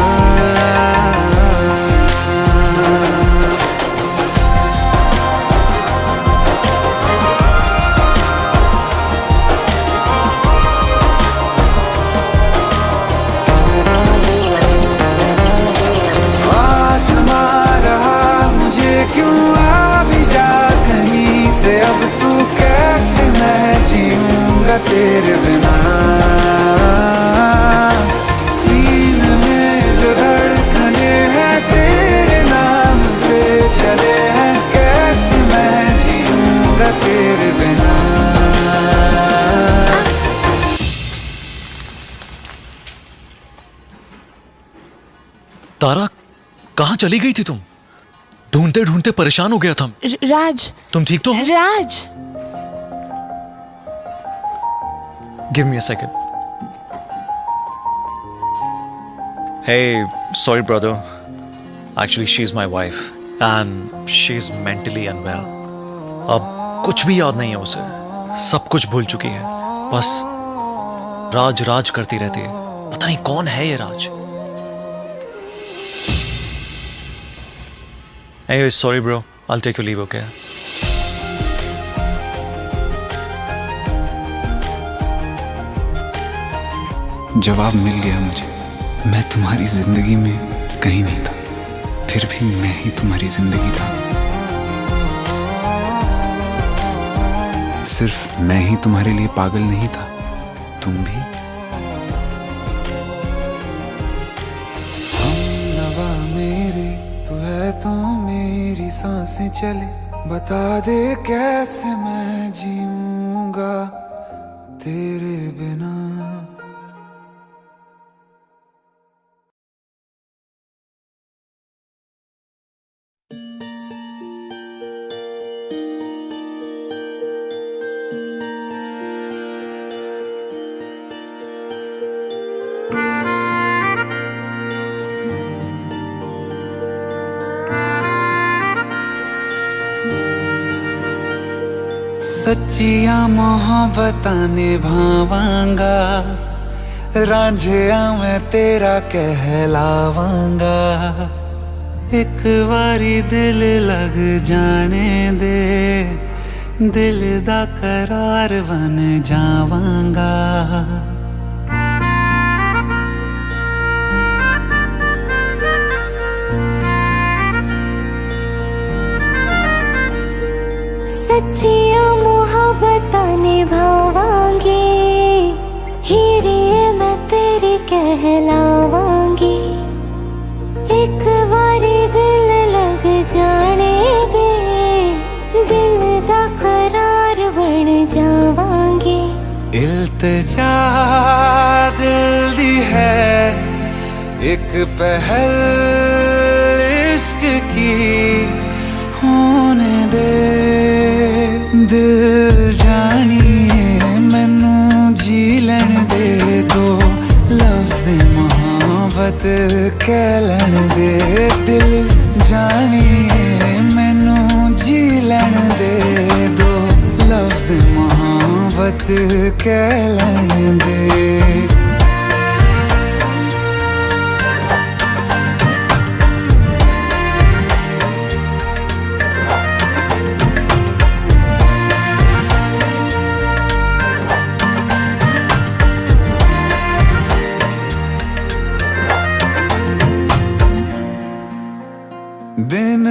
आसमां रहा मुझे क्यों, आ भी जा कहीं से। अब तू कैसे मैं जीऊंगा तेरे बिना। सीने में जो धड़कने हैं तेरे नाम पे चले हैं। कैसे मैं जीऊंगा तेरे बिना। तारा, कहाँ चली गई थी तुम? ढूंढते ढूंढते परेशान हो गया था। राज, तुम ठीक तो हो? Raj, give me a second. Hey, sorry brother. Actually, she's my wife and she's mentally unwell. अब कुछ भी याद नहीं है उसे, सब कुछ भूल चुकी है। बस राज राज करती रहती है। पता नहीं कौन है ये राज। Anyway, sorry bro. I'll take your leave, okay? जवाब मिल गया मुझे। मैं तुम्हारी जिंदगी में कहीं नहीं था, फिर भी मैं ही तुम्हारी जिंदगी था। सिर्फ मैं ही तुम्हारे लिए पागल नहीं था, तुम भी। हम नवा मेरे, तू है तो मेरी सांसें चले। बता दे कैसे मैं जीऊंगा तेरे बिना। सच्चियां मोहब्बतां निभावांगा, रांझिया मैं तेरा कहलावांगा। एक बारी दिल लग जाने दे, दिल दा करार बन जावांगा। सच्चियां मोहब्बतां निभावांगी, हीरे मैं तेरी कहलावांगी। एक बारी दिल लग जाने दे, दिल दा करार बन जावांगी। इल्तिजा दिल दी है एक पहल इश्क की, होने दे दिल जाने कह लैण दे दिल जानिए मैनू जी लैण दे दो लफ्ज मोहब्बत कह लैण दे दिन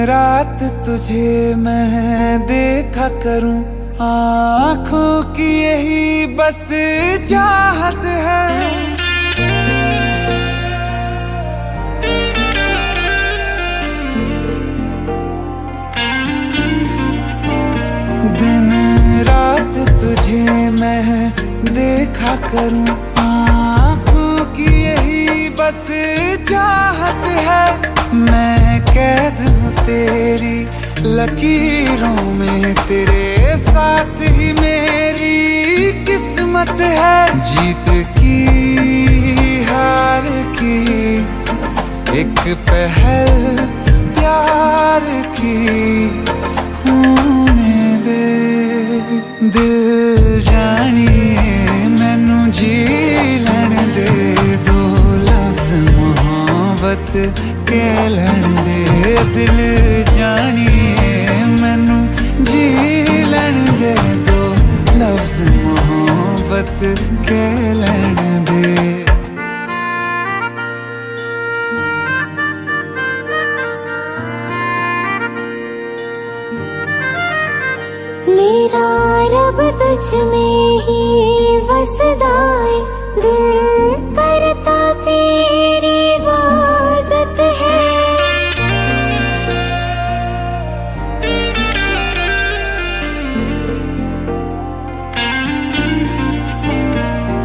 रात तुझे मैं देखा करूं आँखों की यही बस चाहत है दिन रात तुझे मैं देखा करूं आँखों की यही बस चाहत है मैं कैद हूँ तेरी लकीरों में तेरे साथ ही मेरी किस्मत है जीत की हार की एक पहल प्यार की होने दे दिल जानिए मैनू जी लैण दे दो लफ्ज मोहब्बत कह लैण दे दिल जानिए मैनू जी लैण दे दो लफ्ज मोहब्बत कह लैण दे मेरा रब तुझ में ही वसदा है दिल करता तेरी इबादत है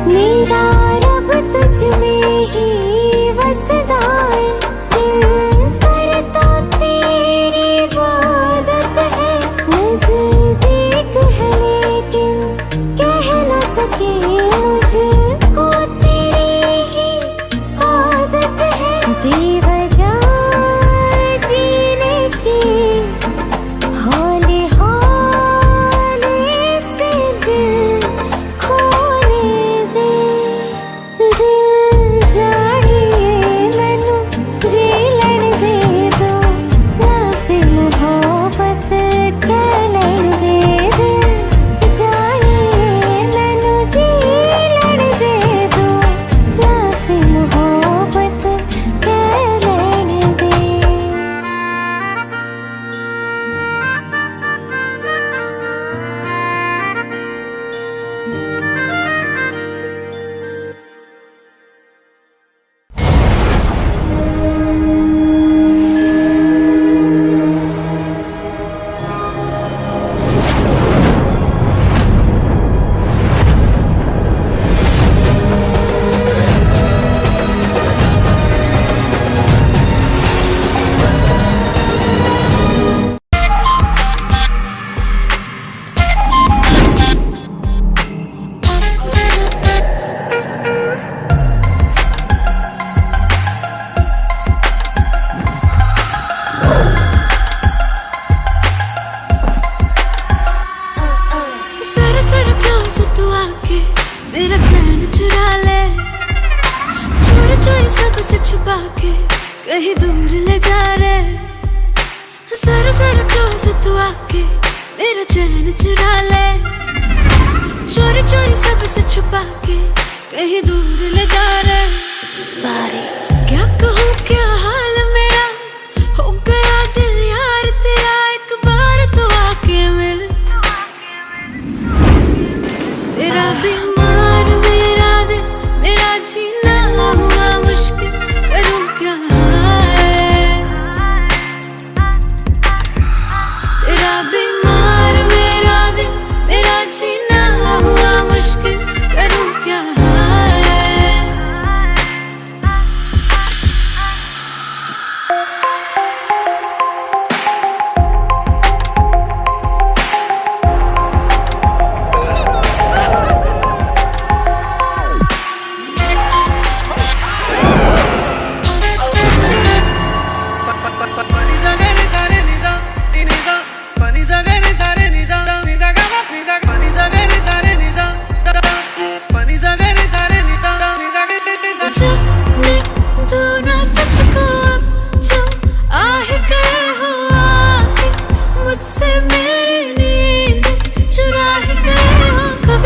मेरा रब तुझ में ही वसदा है दिल करता तेरी इबादत है नज़दीक है लेकिन कह न सके मुझको तेरी ही आदत है बेवजह जीने की हौले हौले से दिल खोने दे दिल जानिए मैनू जी लैण दे दो लफ्ज़ मोहब्बत कह लैण दे दिल जानिए मैनू जी लैण दे दो लफ्ज़ मोहब्बत कह लैण दे सर सर क्यों से तू आके मेरा चैन चुरा ले चोरी चोरी सबसे छुपा के कहीं दूर ले जा रे सर सर क्यों से तू आके मेरा चैन चुरा ले चोरी चोरी सबसे छुपा के कहीं दूर ले जा रे बारी क्या कहूँ क्या हाल मेरा हो गया दिल यार तेरा एक बार तो आके मिल तेरा बीमार मेरा दिल मेरा जीना हुआ मुश्किल करूं क्या है तेरा बीमार मेरा दिल मेरा जीना हुआ मुश्किल करूं क्या है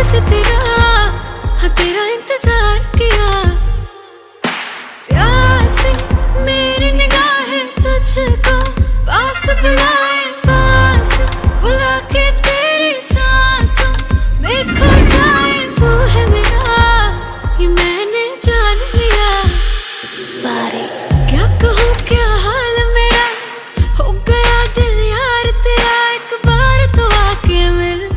से तेरा, हाँ तेरा इंतजार किया। प्यासी मेरी निगाहें तुझको पास बुलाए, पास बुला के तेरी सांसों में खो जाए। तू है मेरा, ये मैंने जान लिया। बारे क्या कहूँ क्या हाल मेरा, हो गया दिल यार तेरा। एक बार तो आके मिल,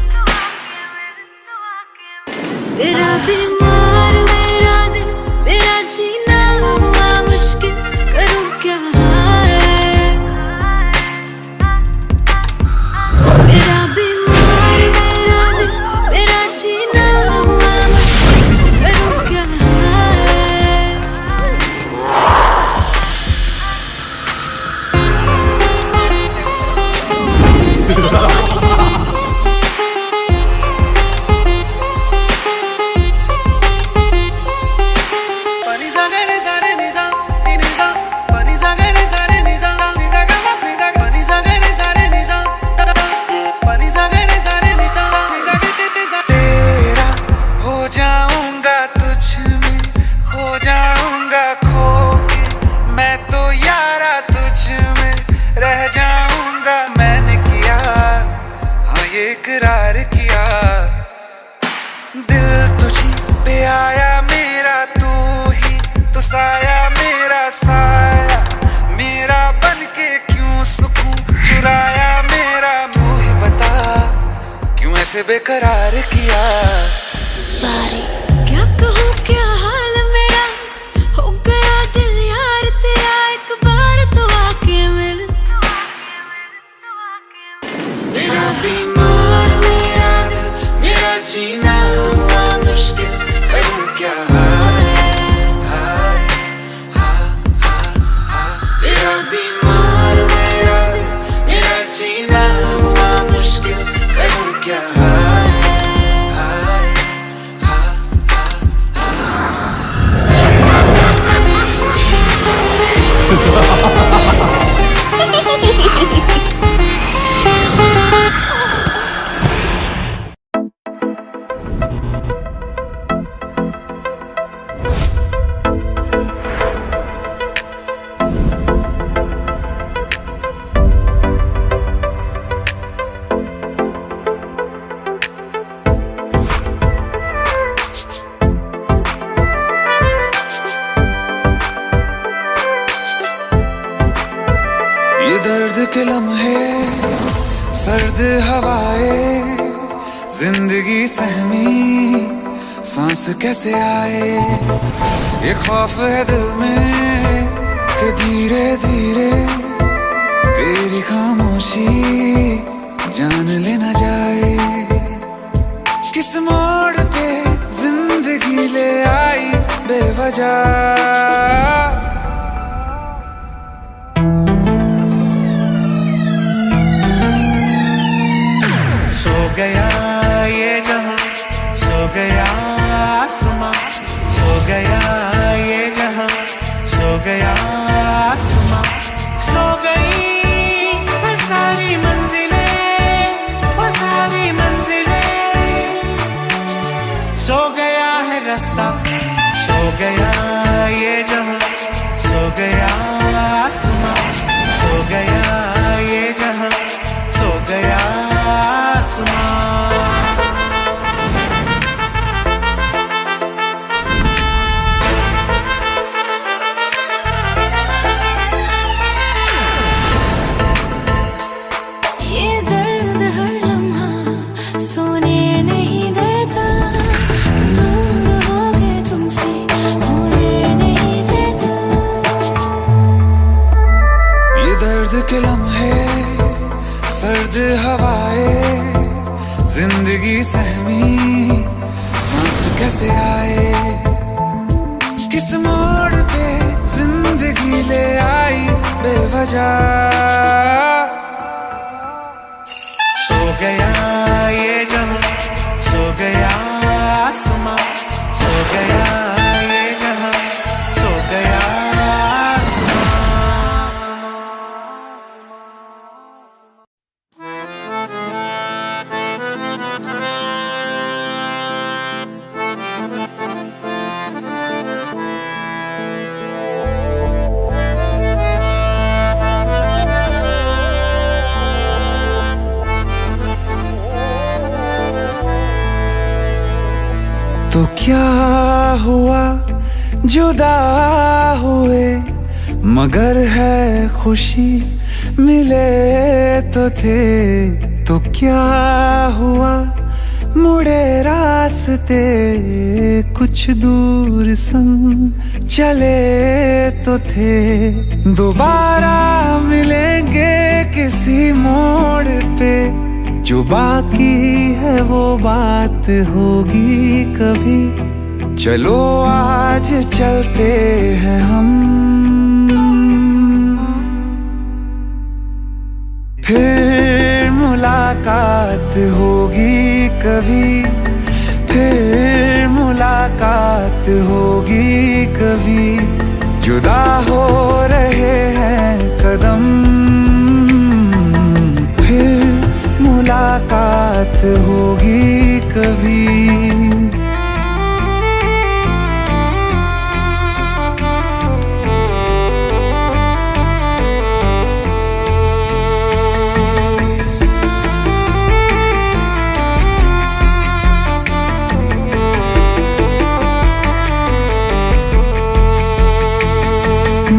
तेरा बीमार मेरा दिल, मेरा जीना हुआ मुश्किल, करूँ क्या है। तेरा बीमार मेरा दिल, मेरा जीना हुआ मुश्किल, करूँ क्या है। तेरा हो जाऊंगा, तुझ में खो जाऊंगा, खो के मैं तो यारा तुझ में रह जाऊंगा। मैंने किया हाँ ये इकरार किया, दिल तुझी पे आया मेरा, तू ही तो साया मेरा, साया मेरा बन के क्यों सुकून चुराया मेरा। तू ही बता क्यों ऐसे बेकरार किया। बारे क्या कहूँ क्या हाल मेरा, हो गया दिल यार तेरा। एक बार तो आके मिल, तेरा बीमार मेरा दिल, मेरा जीना हुआ मुश्किल, करूँ क्या हाय, तेरा बीमार मेरा दिल, मेरा जीना हुआ मुश्किल, करूँ क्या ये दर्द के लम्हे, सर्द हवाएं, जिंदगी सहमी सांस कैसे आए। ये खौफ है दिल में कि धीरे धीरे तेरी खामोशी जान लेना जाए। किस मोड़ पे जिंदगी ले आई बेवजह, सो गया ये जहां, सो गया आसमां, सो गया ये जहां, सो गया आसमां, सो गई वो सारी मंजिलें, वो सारी मंजिलें। सो गया है रास्ता, सो गया ये जहां, सो गया आसमां, सो गया ये जहां, सो गया आसमां। ये दर्द हर लम्हा सोने नहीं देता, दूर हो गए तुमसे होने नहीं देता। ये दर्द के लम्हे, सर्द हवाएं, जिंदगी सहमी सांस कैसे आए। किस मोड़ पे जिंदगी ले आई बेवजह, सो गया ये जहां, सो गया आसमां, सो गया ये जहां, सो गया आसमां। तो क्या हुआ जुदा हुए, मगर है खुशी मिले तो थे। तो क्या हुआ मुड़े रास्ते, कुछ दूर संग चले तो थे। दोबारा मिलेंगे किसी मोड़ पे, जो बाकी है वो बात होगी कभी। चलो आज चलते हैं हम, फिर मुलाकात होगी कभी। फिर मुलाकात होगी कभी। जुदा हो रहे हैं कदम, फिर मुलाकात होगी कभी।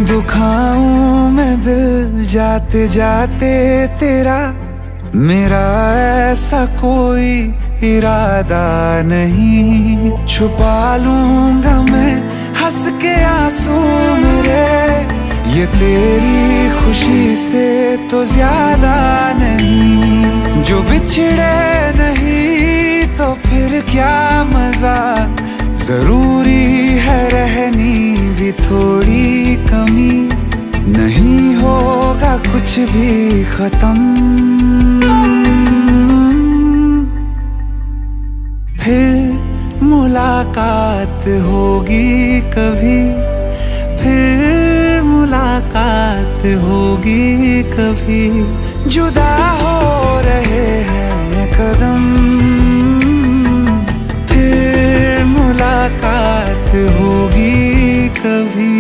दुखाऊं मैं दिल जाते जाते तेरा, मेरा ऐसा कोई इरादा नहीं। छुपा लूंगा मैं हंस के आंसू मेरे, ये तेरी खुशी से तो ज्यादा नहीं। जो बिछड़े नहीं तो फिर क्या मजा, जरूरी है रहनी भी थोड़ी कमी। नहीं होगा कुछ भी खत्म, फिर मुलाकात होगी कभी। फिर मुलाकात होगी कभी। जुदा हो रहे हैं कदम, फिर मुलाकात होगी कभी।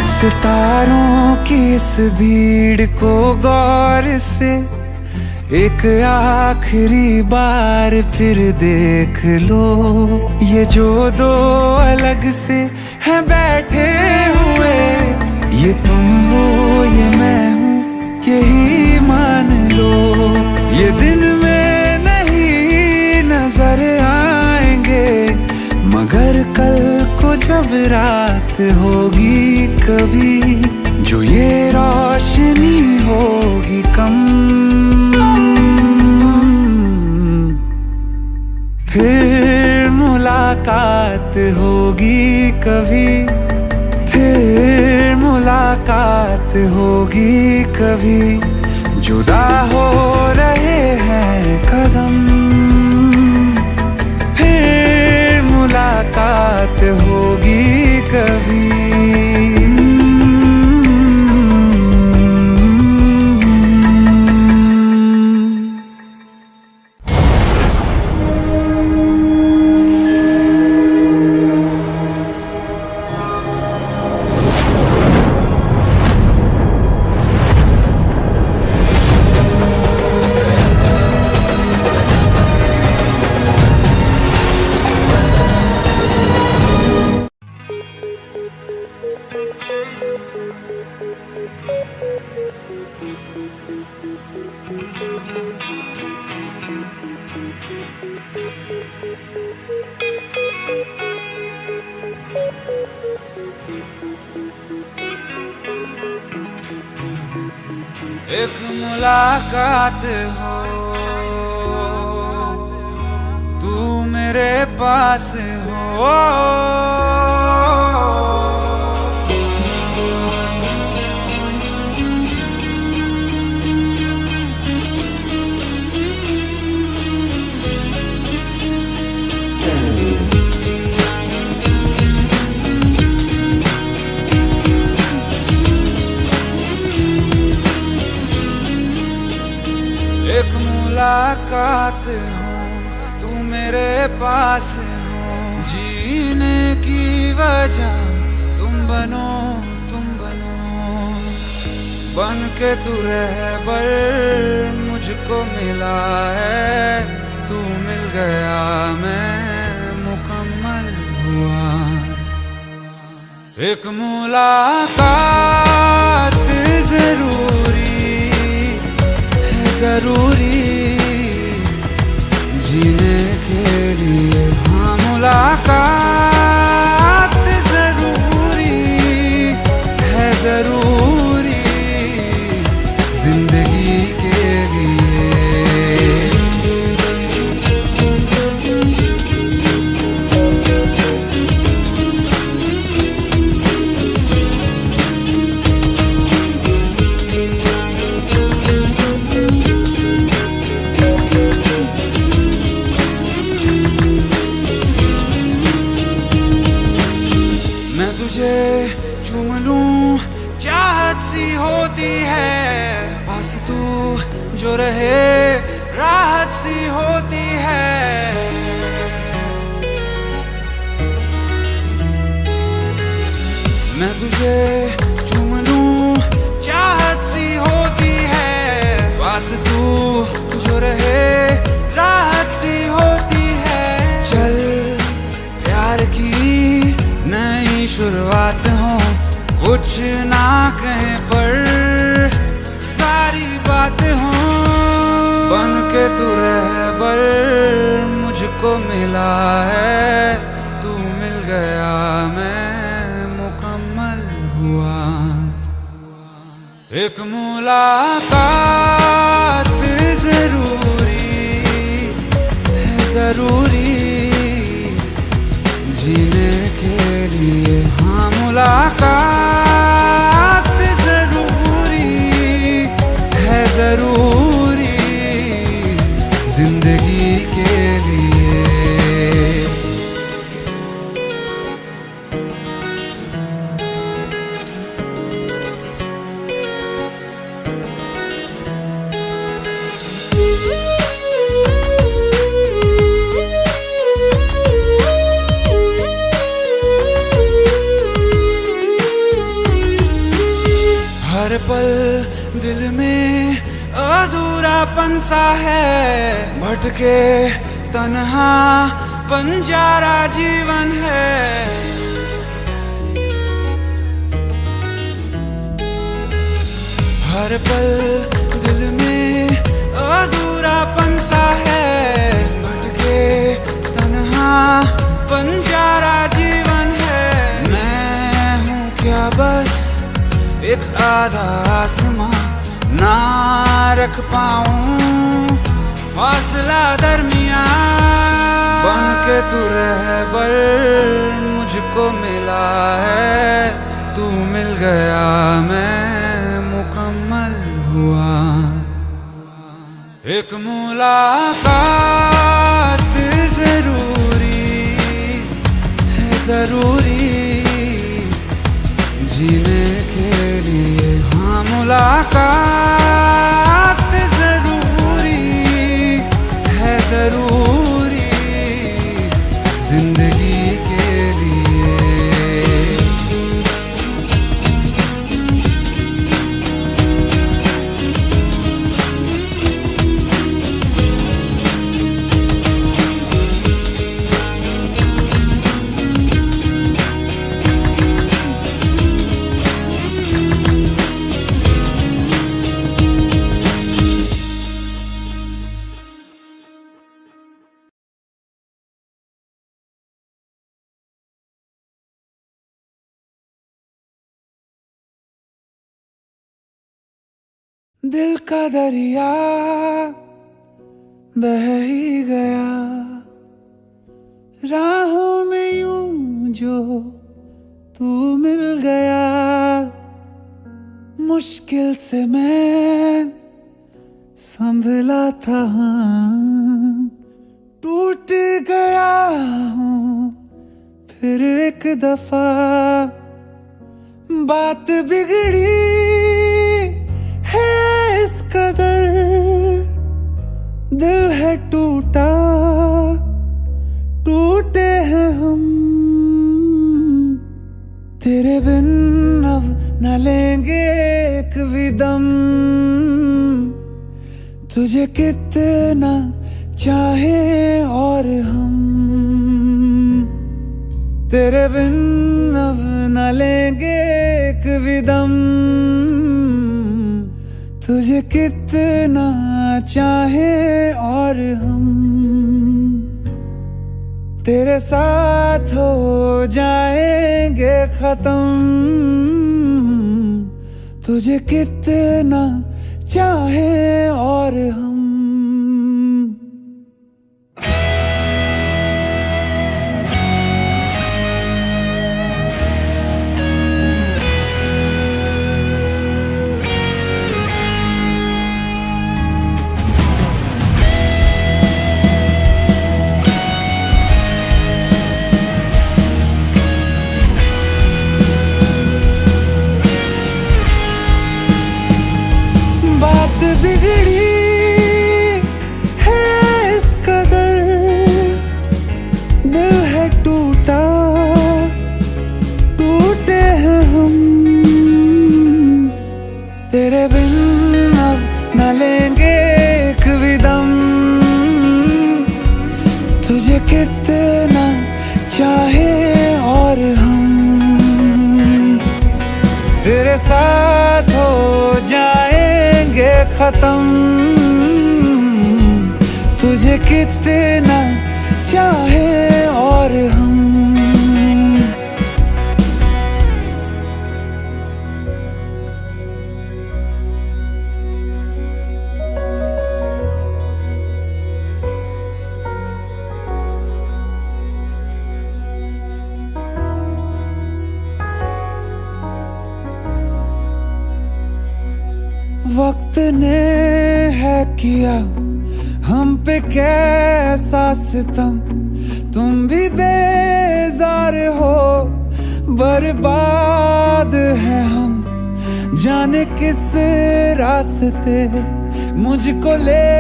सितारों की इस भीड़ को गौर से एक आखिरी बार फिर देख लो। ये जो दो अलग से हैं बैठे हुए, ये तुम हो ये मैं हूँ यही मान लो। ये दिन में नहीं नजर आएंगे, मगर कल को जब रात होगी कभी, जो ये रोशनी होगी कम, फिर मुलाकात होगी कभी। फिर मुलाकात होगी कभी। जुदा हो रहे हैं कदम, फिर मुलाकात होगी कभी। एक मुलाकात हो, तू मेरे पास हो। एक मुलाकात हो, तू मेरे पास हो, जीने की वजह तुम बनो, तुम बनो। बन के तू रहबर मुझको मिला है, तू मिल गया मैं मुकम्मल हुआ। एक मुलाकात जरूरी है, जरूरी जीने के लिए। हाँ, मुलाकात जरूरी है, जरूरी जिंदगी के लिए। मैं तुझे चूम लूं चाहत सी होती है, बस तू जो रहे राहत सी होती है। मैं तुझे चूम लूं चाहत सी होती है, बस तू जो रहे राहत सी होती है। चल प्यार की नई शुरुआत हो, कुछ ना कहे पर सारी बात हो। बन के तू रहबर मुझको मिला है, तू मिल गया मैं मुकम्मल हुआ। एक मुलाकात जरूरी है, जरूरी जीने के लिए। हाँ, मुलाकात जरूरी है, जरूरी जिंदगी के लिए। हर पल दिल में अधूरापन सा है, भटके तन्हा बंजारा जीवन है। हर पल दिल में अधूरापन सा है, भटके तन्हा बंजारा जीवन है। मैं हूँ क्या बस एक आधा आसमां, ना रख पाऊं फासला दरमियां। बन के तू रहबर मुझको मिला है, तू मिल गया मैं मुकम्मल हुआ। एक मुलाकात जरूरी है, जरूरी जीने के लिए। हाँ, मुलाकात जरूरी है, जरूरी जिंदगी के लिए। दिल का दरिया बह ही गया, राहों में यूं जो तू मिल गया। मुश्किल से मैं संभला था, टूट गया हूँ फिर एक दफा। बात बिगड़ी है इस कदर, दिल है टूटा, टूटे हैं हम, तेरे बिन अब न लेंगे एक भी दम। तुझे कितना चाहे और हम, तेरे बिन अब न लेंगे एक भी दम। तुझे कितना चाहे और हम, तेरे साथ हो जाएंगे खत्म। तुझे कितना चाहे और हम। बात बिगड़ी है इस कदर, दिल है टूटा, टूटे हैं हम, तेरे बिन अब न लेंगे एक भी दम। तुझे कितना चाहे और हम, तेरे साथ हो जाएंगे खत्म। तुझे कितना चाहे और हम। वक्त ने है किया हम पे कैसा सितम, तुम भी बेजार हो, बर्बाद है हम। जाने किस रास्ते मुझको ले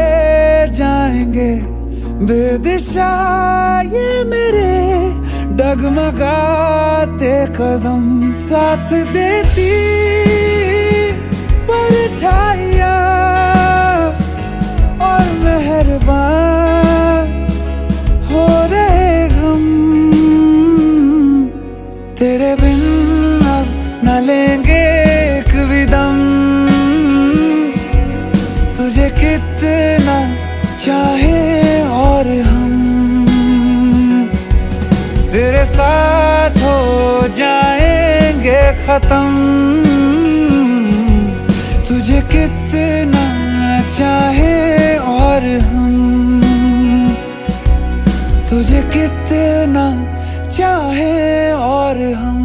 जाएंगे, बेदिशा ये मेरे डगमगाते कदम। साथ देती परछाइयाँ और मेहरबान हो रहे हम, तेरे बिन अब न लेंगे एक भी दम। तुझे कितना चाहे और हम, तेरे साथ हो जाएंगे खत्म। तुझे कितना चाहे और हम, तुझे कितना चाहे और हम।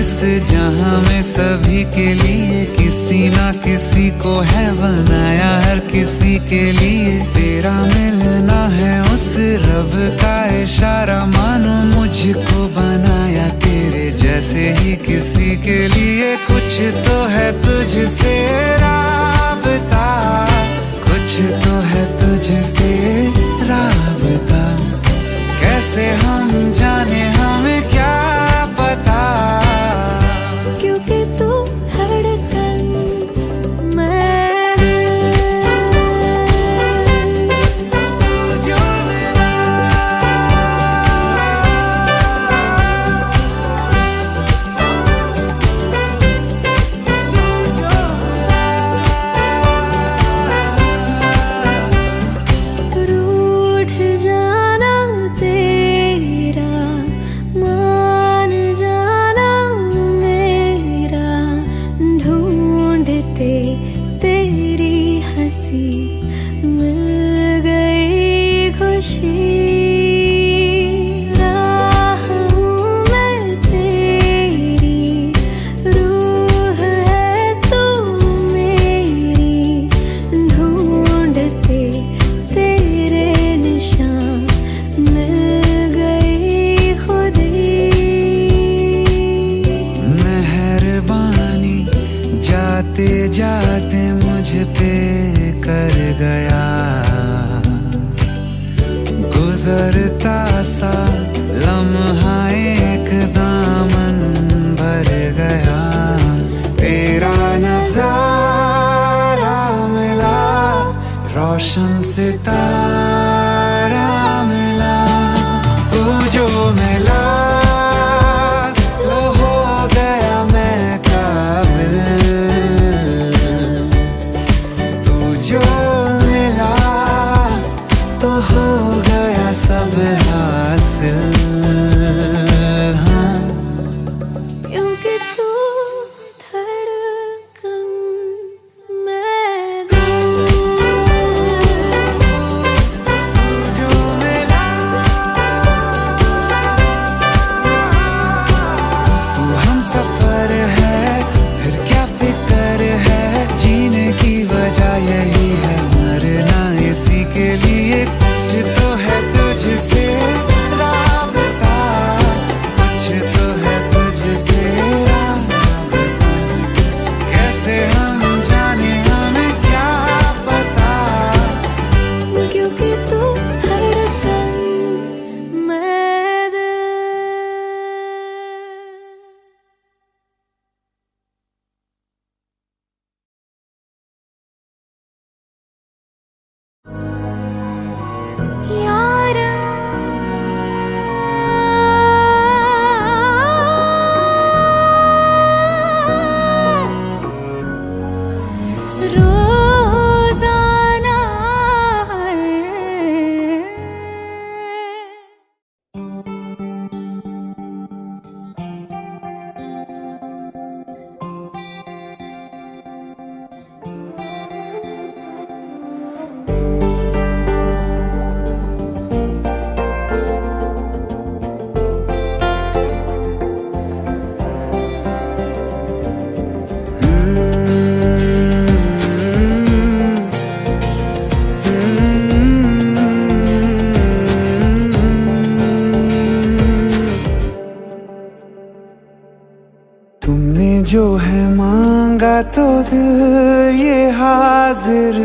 इस जहां में सभी के लिए किसी ना किसी को है बनाया, हर किसी के लिए तेरा मिलना है उस रब का इशारा। मानो मुझको बनाया तेरे जैसे ही किसी के लिए। कुछ तो है तुझसे राबता, कुछ तो है तुझसे राबता। कैसे हम जाने हमें क्या पता, क्योंकि तू धड़कन मैं जो मिला रूठ जाना तेरा, मान जाना मेरा। ढूंढते तेरी हंसी मिल गई खुशी। राह हूँ मैं तेरी, रूह है तू मेरी। ढूंढते तेरे निशान मिल गई खुदी। मेहरबानी जाते जाते मुझ पे कर गया, गुजरता सा लम्हा एक दामन भर गया। तेरा नजारा मिला, रोशन सितारा मिला। तू जो मिला वो हो गया मैं काबिल। तू जो मिला तो हो गया सब हासिल। हाँ क्योंकि तू धड़कन मैं दिल। जो मिला तू हम सफर है, फिर क्या फिक्र है। जीने की वजह यही है, मरना इसी के लिए। कुछ तो है तुझसे राबता, कुछ तो है तुझसे राबता। कैसे हम जाने हमें क्या पता, क्योंकि तू धड़कन मैं दिल। यारा रोजाना तुमने जो है मांगा तो दिल ये हाजिर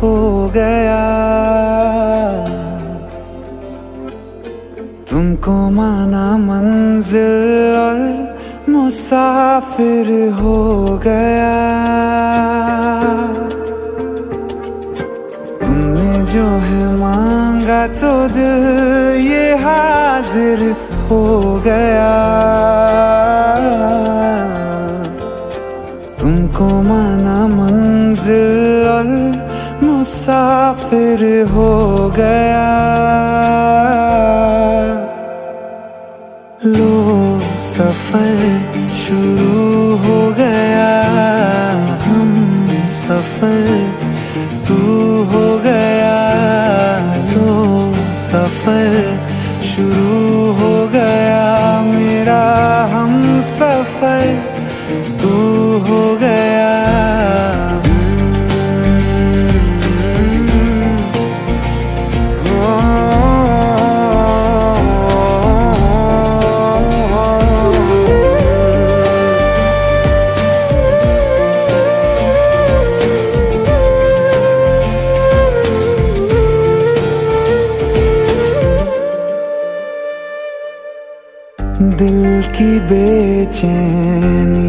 हो गया। तुमको माना मंजिल और मुसाफिर हो गया। तुमने जो है मांगा तो दिल ये हाजिर हो गया। तुमको माना मंजिल और मुसाफिर हो गया। लो सफर शुरू हो गया, हम सफर तू हो गया। लो सफर शुरू हो गया, मेरा हम सफर ही बेचैनी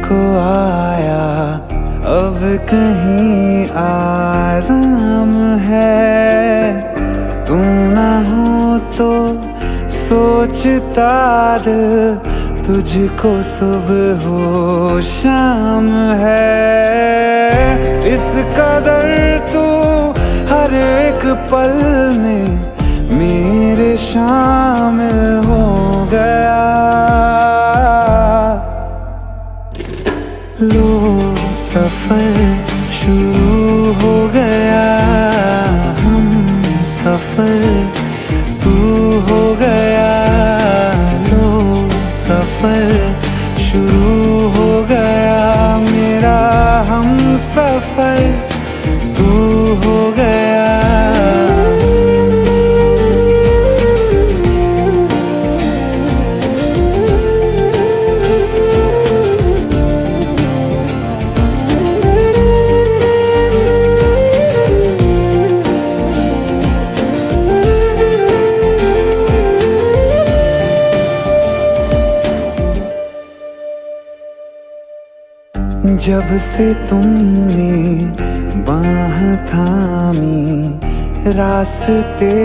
को आया, अब कहीं आराम है। तुम ना हो तो सोचता दिल, तुझको सुबह हो शाम है। इस कदर तू हर एक पल में मेरे शामिल हो गया। लो सफर शुरू हो गया, हम सफर तू हो गया। लो सफर शुरू हो गया, मेरा हम सफर तू हो गया। जब से तुमने बाह थामी, रास्ते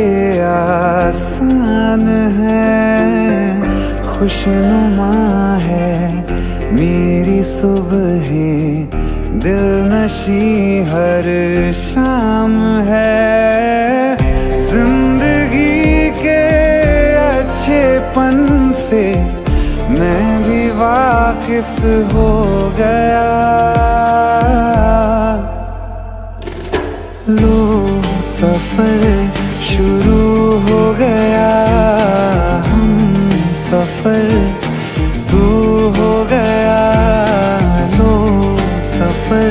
आसान हैं। खुशनुमा है मेरी सुबहें, दिल नशी हर शाम है। जिंदगी के अच्छेपन से मैं भी वाकिफ हो गया। लो सफर शुरू हो गया, हम सफर तू हो गया। लो सफर